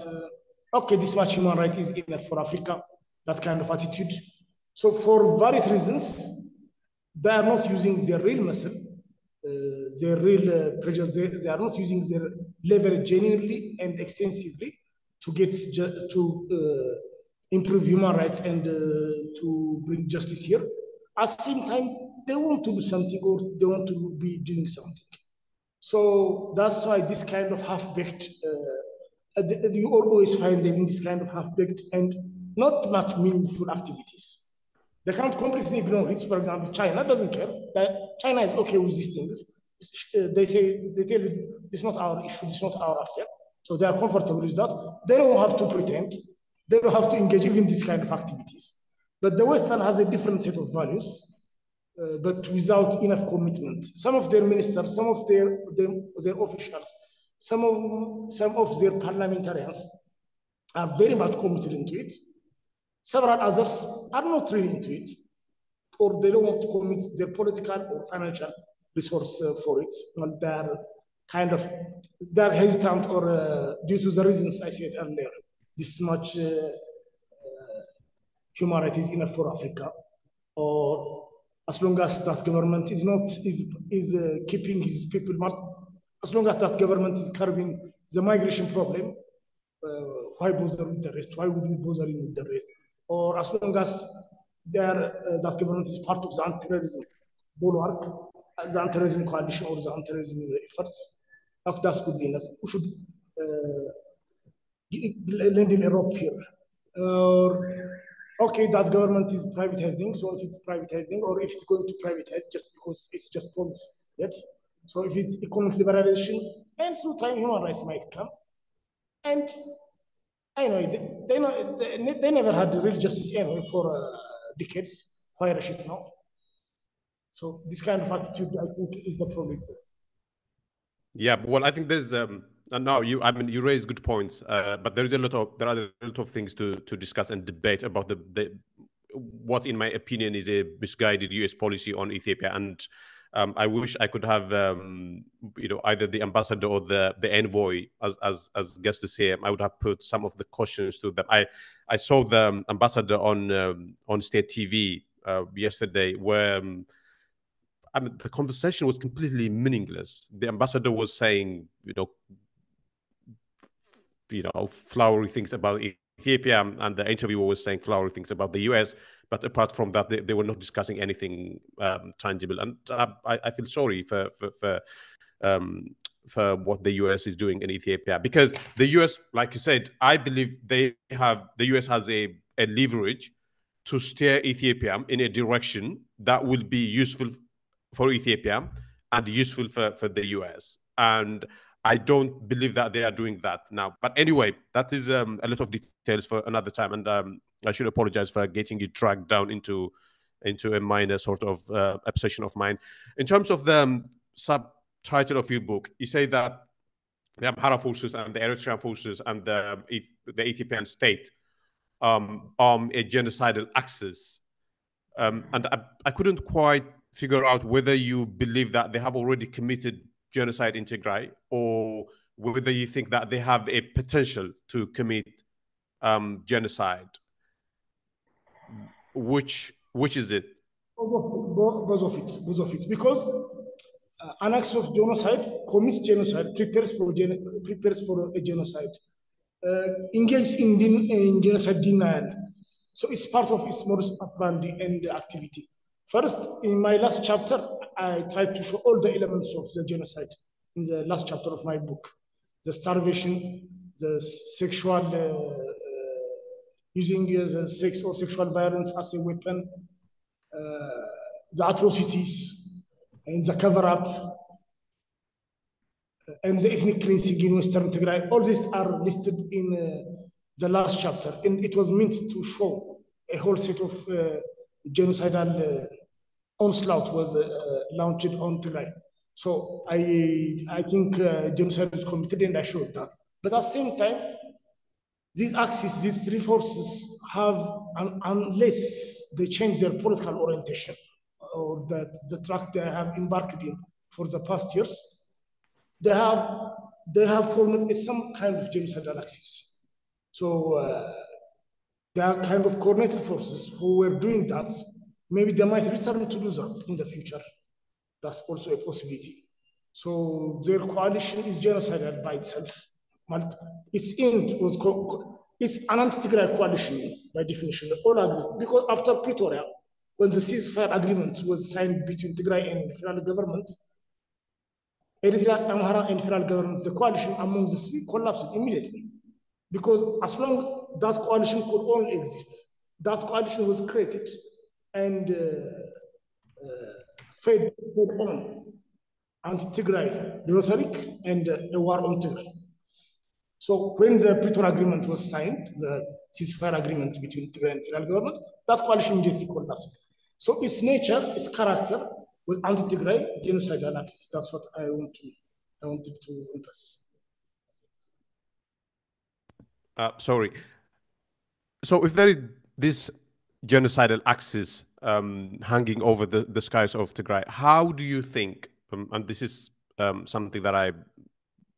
okay, this much human right is enough for Africa, that kind of attitude. So for various reasons, they are not using their real muscle, their real pressures. They are not using their leverage genuinely and extensively to get to improve human rights and to bring justice here. At the same time, they want to do something or they want to be doing something. So that's why this kind of half-baked, you always find them in this kind of half-baked and not much meaningful activities. They can't completely ignore it. For example, China doesn't care. China is okay with these things. They tell you this is not our issue, this is not our affair. So they are comfortable with that. They don't have to pretend. They don't have to engage even in this kind of activities. But the Western has a different set of values, but without enough commitment. Some of their ministers, some of their officials, some of their parliamentarians are very much committed into it. Several others are not really into it, or they don't want to commit their political or financial resource for it. Well, they're hesitant or due to the reasons I said earlier, this much human rights is enough for Africa, or as long as that government is not keeping his people, as long as that government is curbing the migration problem, why bother with the rest? Why would we bother with the rest? Or as long as that government is part of the anti-terrorism bulwark, the anti-terrorism coalition or the anti-terrorism efforts, that could be enough. We should lend in a rope here. Okay, that government is privatizing, so if it's privatizing or if it's going to privatize just because it's just promise, yes. So if it's economic liberalization, and through time human rights might come. And I know they never had real justice anyway for decades. Why rush it now? So this kind of attitude, I think, is the problem. Yeah, well, I think there's now I mean you raise good points, but there are a lot of things to discuss and debate about the what, in my opinion, is a misguided U.S. policy on Ethiopia. And I wish I could have either the ambassador or the envoy as guests here. I would have put some of the questions to them. I saw the ambassador on state TV yesterday where. I mean, the conversation was completely meaningless. The ambassador was saying, flowery things about Ethiopia, and the interviewer was saying flowery things about the US. But apart from that, they were not discussing anything tangible. And I feel sorry for what the US is doing in Ethiopia, because the US, like you said, I believe the US has a leverage to steer Ethiopia in a direction that will be useful for Ethiopia and useful for the US. And I don't believe that they are doing that now. But anyway, that is a lot of details for another time. And I should apologize for getting you dragged down into a minor sort of obsession of mine. In terms of the subtitle of your book, you say that the Amhara forces and the Eritrean forces and the Ethiopian state on a genocidal axis. And I couldn't quite figure out whether you believe that they have already committed genocide in Tigray, or whether you think that they have a potential to commit genocide. Which is it? Both of it. Because an act of genocide commits genocide, prepares for a genocide, engages in genocide denial. So it's part of its modus operandi and activity. First, in my last chapter, I tried to show all the elements of the genocide in the last chapter of my book. The starvation, the sexual, using the sex or sexual violence as a weapon, the atrocities, and the cover-up, and the ethnic cleansing in Western Tigray. All these are listed in the last chapter, and it was meant to show a whole set of genocidal onslaught was launched on Tigray. So I think genocide was committed, and I showed that. But at the same time, these axes, these three forces have, unless they change their political orientation or the track they have embarked in for the past years, they have formed some kind of genocidal axis. So they are kind of coordinated forces who were doing that. Maybe they might return to do that in the future. That's also a possibility. So their coalition is genocidal by itself. Its end was it's an anti-Tigray coalition by definition. All agree, because after Pretoria, when the ceasefire agreement was signed between Tigray and the federal government, Eritrea, Amhara, and federal government, the coalition among the three collapsed immediately. Because as long as that coalition could only exist, that coalition was created and fed on anti-Tigray rhetoric and a war on Tigray. So when the Pretoria agreement was signed, the ceasefire agreement between Tigray and federal government, that coalition immediately collapsed. So its nature, its character was anti-Tigray genocidal axis. That's what I wanted to emphasize. Sorry. So if there is this genocidal axis hanging over the skies of Tigray, how do you think, and this is something that I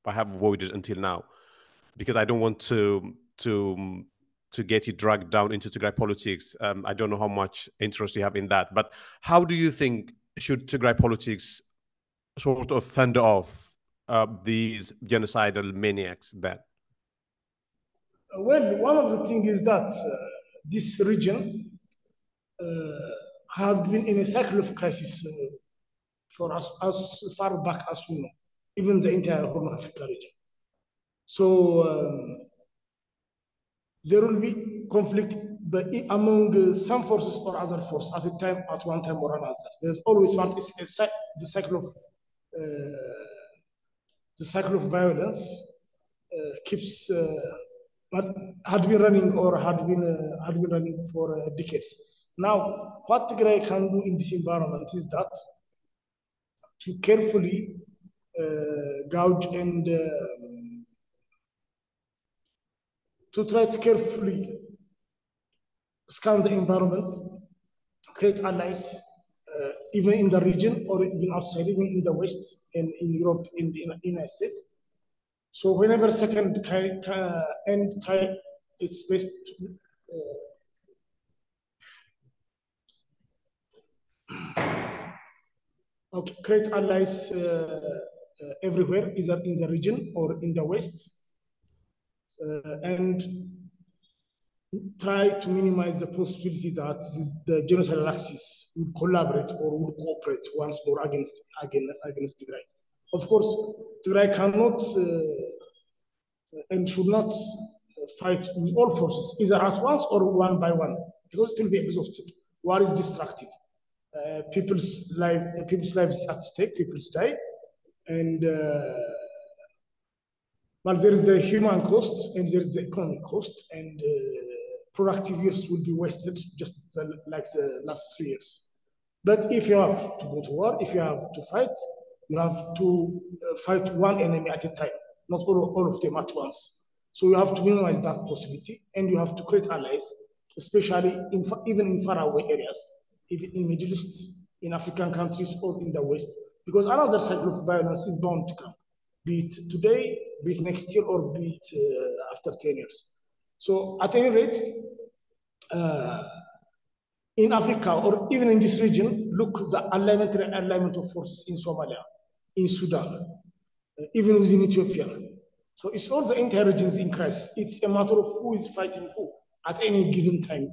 have avoided until now, because I don't want to get you dragged down into Tigray politics. I don't know how much interest you have in that, but how do you think should Tigray politics sort of fend off these genocidal maniacs then? Well, one of the things is that this region has been in a cycle of crisis for us as far back as we know, even the entire Horn of Africa region. So there will be conflict among some forces or other forces at one time or another. There's always the cycle of violence keeps had been running for decades. Now, what Tigray can do in this environment is that to carefully gauge and to try to carefully scan the environment, create allies, even in the region or even outside, even in the West and in Europe, in the United States. So whenever second end type is based create allies everywhere, either in the region or in the West, and try to minimize the possibility that the genocidal axis will collaborate or will cooperate once more against Tigray. Of course, Tigray cannot and should not fight with all forces, either at once or one by one, because it will be exhausted. War is destructive. People's lives at stake, people's die, and but there is the human cost and there is the economic cost, and productive years will be wasted just like the last 3 years. But if you have to go to war, if you have to fight, you have to fight one enemy at a time, not all of them at once. So you have to minimize that possibility, and you have to create allies, especially even in faraway areas, even in Middle East, in African countries, or in the West, because another cycle of violence is bound to come, be it today, be it next year, or be it after 10 years. So at any rate, in Africa, or even in this region, look the alignment of forces in Somalia, in Sudan, even within Ethiopia. So it's all the entire regions in crisis. It's a matter of who is fighting who at any given time,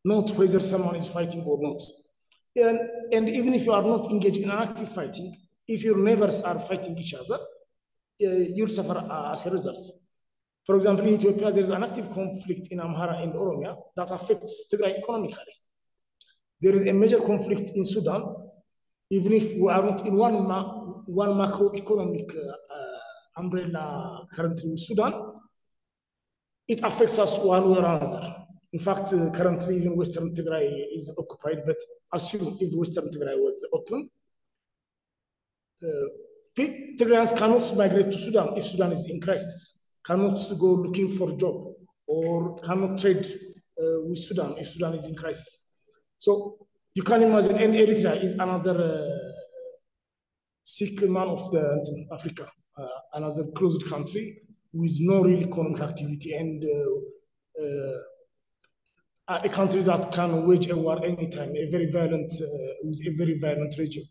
not whether someone is fighting or not. And even if you are not engaged in active fighting, if your neighbors are fighting each other, you'll suffer as a result. For example, in Ethiopia, there's an active conflict in Amhara and Oromia that affects Tigray economically. There is a major conflict in Sudan, even if we are not in one macroeconomic umbrella currently in Sudan, it affects us one way or another. In fact, currently even Western Tigray is occupied, but assume if Western Tigray was open, Tigrayans cannot migrate to Sudan if Sudan is in crisis, cannot go looking for a job, or cannot trade with Sudan if Sudan is in crisis. So you can imagine, and Eritrea is another sick man of the Africa, another closed country with no real economic activity, and a country that can wage a war anytime, a very violent, with a very violent regime.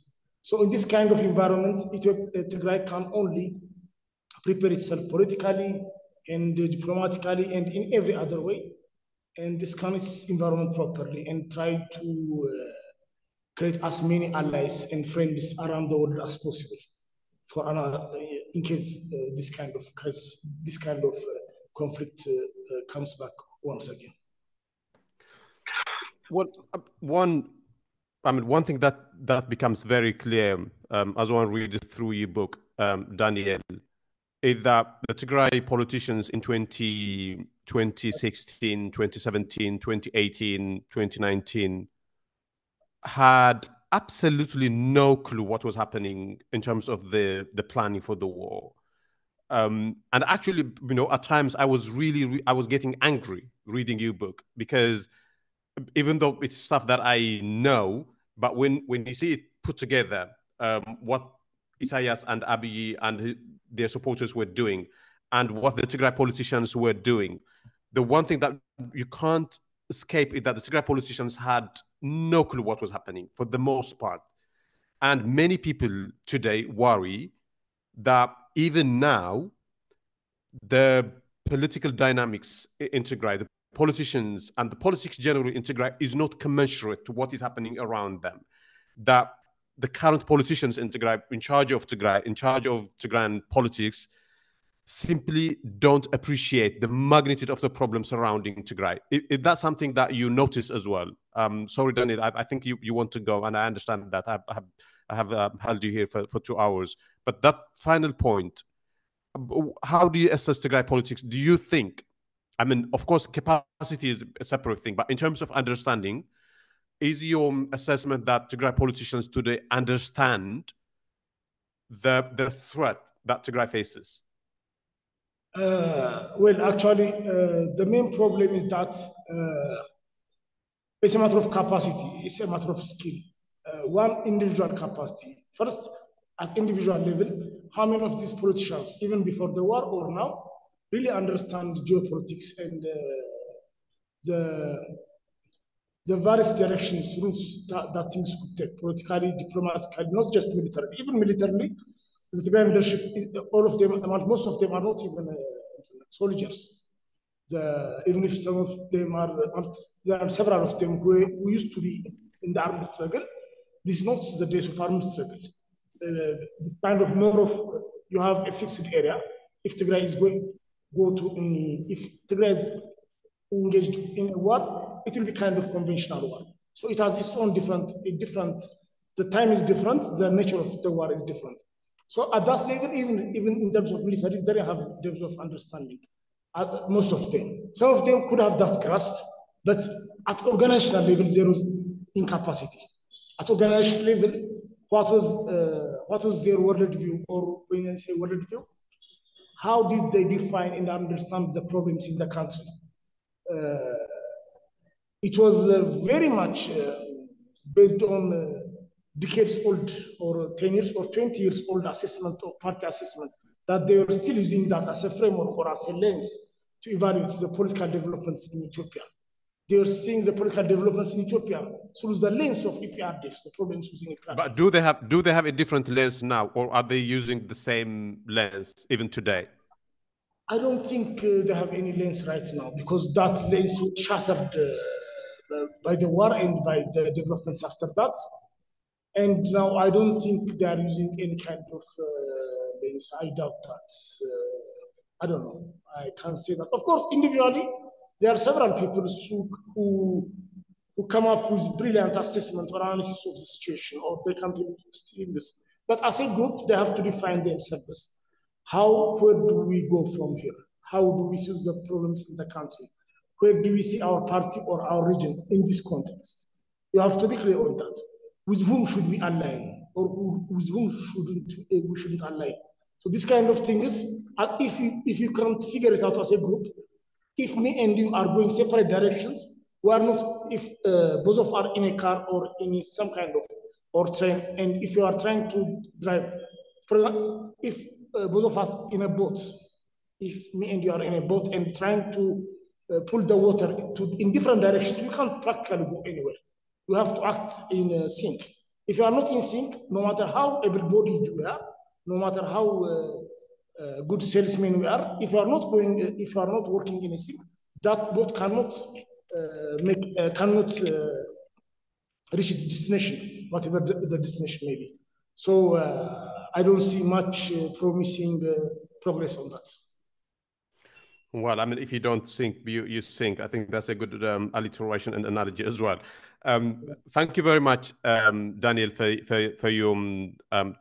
So in this kind of environment, Tigray can only prepare itself politically and diplomatically and in every other way, and scan its environment properly and try to create as many allies and friends around the world as possible for in case this kind of crisis, this kind of conflict comes back once again. Well, one thing that becomes very clear as one reads through your book, Daniel, is that the Tigray politicians in 2016, 2017, 2018, 2019 had absolutely no clue what was happening in terms of the planning for the war. And actually, at times I was getting angry reading your book, because even though it's stuff that I know, but when you see it put together, what Isaias and Abiy and their supporters were doing, and what the Tigray politicians were doing, the one thing that you can't escape is that the Tigray politicians had no clue what was happening for the most part. And many people today worry that even now, the political dynamics in Tigray, the politicians and the politics generally in Tigray is not commensurate to what is happening around them. That the current politicians in Tigray, in charge of Tigrayan politics, simply don't appreciate the magnitude of the problem surrounding Tigray. Is that something that you notice as well? Sorry, Daniel, I think you want to go, and I understand that. I have held you here for 2 hours. But that final point, how do you assess Tigray politics? Do you think, of course, capacity is a separate thing, but in terms of understanding, is your assessment that Tigray politicians today understand the threat that Tigray faces? Well, actually, the main problem is that it's a matter of capacity, it's a matter of skill. One, individual capacity. First, at individual level, how many of these politicians, even before the war or now, really understand geopolitics and the various directions, routes that things could take, politically, diplomatically, not just militarily, even militarily. The Tigrayan leadership, all of them, most of them are not even soldiers. Even if some of them are, there are several of them who used to be in the armed struggle. This is not the days of armed struggle. This kind of more of, you have a fixed area. If Tigray is if Tigray is engaged in a war, it will be kind of conventional war. So it has its own different, the time is different, the nature of the war is different. So at that level, even in terms of military, they have depth of understanding. Most of them. Some of them could have that grasp, but at organizational level, there was incapacity. At organizational level, what was their worldview, or when I say worldview, how did they define and understand the problems in the country? It was very much based on decades old or 10 years or 20 years old assessment or party assessment, that they were still using that as a framework or as a lens to evaluate the political developments in Ethiopia. They are seeing the political developments in Ethiopia through the lens of EPRDF, the problems within EPRDF. But do they have a different lens now, or are they using the same lens even today? I don't think they have any lens right now, because that lens was shattered by the war and by the developments after that. And now I don't think they are using any kind of lens. I doubt that. I don't know. I can't say that. Of course, individually, there are several people who come up with brilliant assessment or analysis of the situation, or they can do in this. But as a group, they have to define themselves. where do we go from here? How do we solve the problems in the country? Where do we see our party or our region in this context? You have to be clear on that. With whom should we align, or with whom we shouldn't align? So this kind of thing is, if you can't figure it out as a group, if me and you are going separate directions, we are not, if both of us are in a car or in some kind of, or train, and if you are trying to drive, for example, if both of us in a boat, if me and you are in a boat and trying to pull the water in different directions, we can't practically go anywhere. You have to act in sync. If you are not in sync, no matter how able-bodied you are, no matter how good salesmen we are, if you are not going, if you are not working in a sync, that boat cannot reach its destination, whatever the destination may be. So I don't see much promising progress on that. Well, I mean, if you don't think, you think. I think that's a good alliteration and analogy as well. Thank you very much, Daniel, for your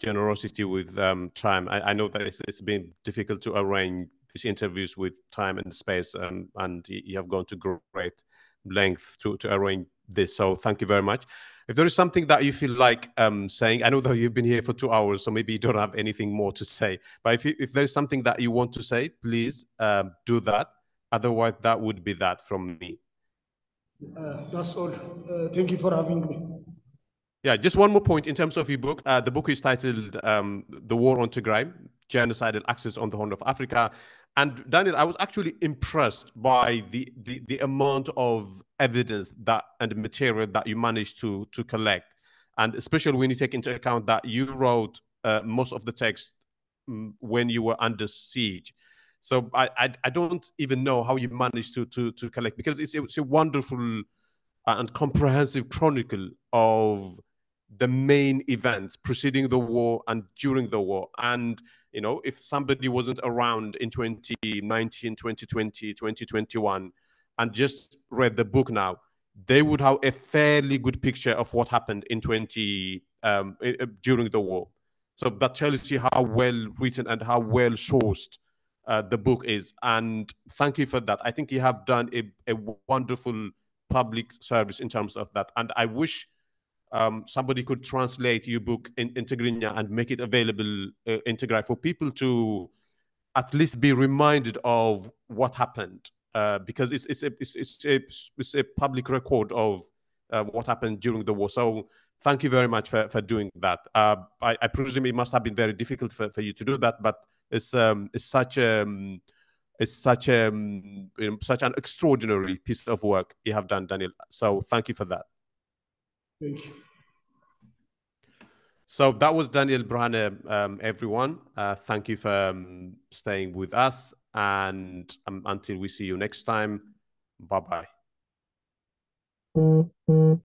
generosity with time. I know that it's been difficult to arrange these interviews with time and space, and you have gone to great length to arrange this. So thank you very much. If there is something that you feel like saying, I know that you've been here for 2 hours, so maybe you don't have anything more to say. But if there's something that you want to say, please do that. Otherwise, that would be that from me. That's all. Thank you for having me. Yeah, just one more point in terms of your book. The book is titled The War on Tigray, Genocidal Axis on the Horn of Africa. And Daniel, I was actually impressed by the amount of evidence that and material that you managed to collect. And especially when you take into account that you wrote most of the text when you were under siege. So I don't even know how you managed to collect, because it's a wonderful and comprehensive chronicle of the main events preceding the war and during the war. And, you know, if somebody wasn't around in 2019, 2020, 2021, and just read the book now, they would have a fairly good picture of what happened in during the war. So that tells you how well written and how well sourced the book is. And thank you for that. I think you have done a wonderful public service in terms of that. And I wish somebody could translate your book in Tigrinya and make it available in Tigray for people to at least be reminded of what happened, because it's a public record of what happened during the war. So thank you very much for doing that. I presume it must have been very difficult for you to do that, but it's such an extraordinary piece of work you have done, Daniel. So thank you for that. Thank you. So that was Daniel Berhane, everyone. Thank you for staying with us. And until we see you next time, bye-bye.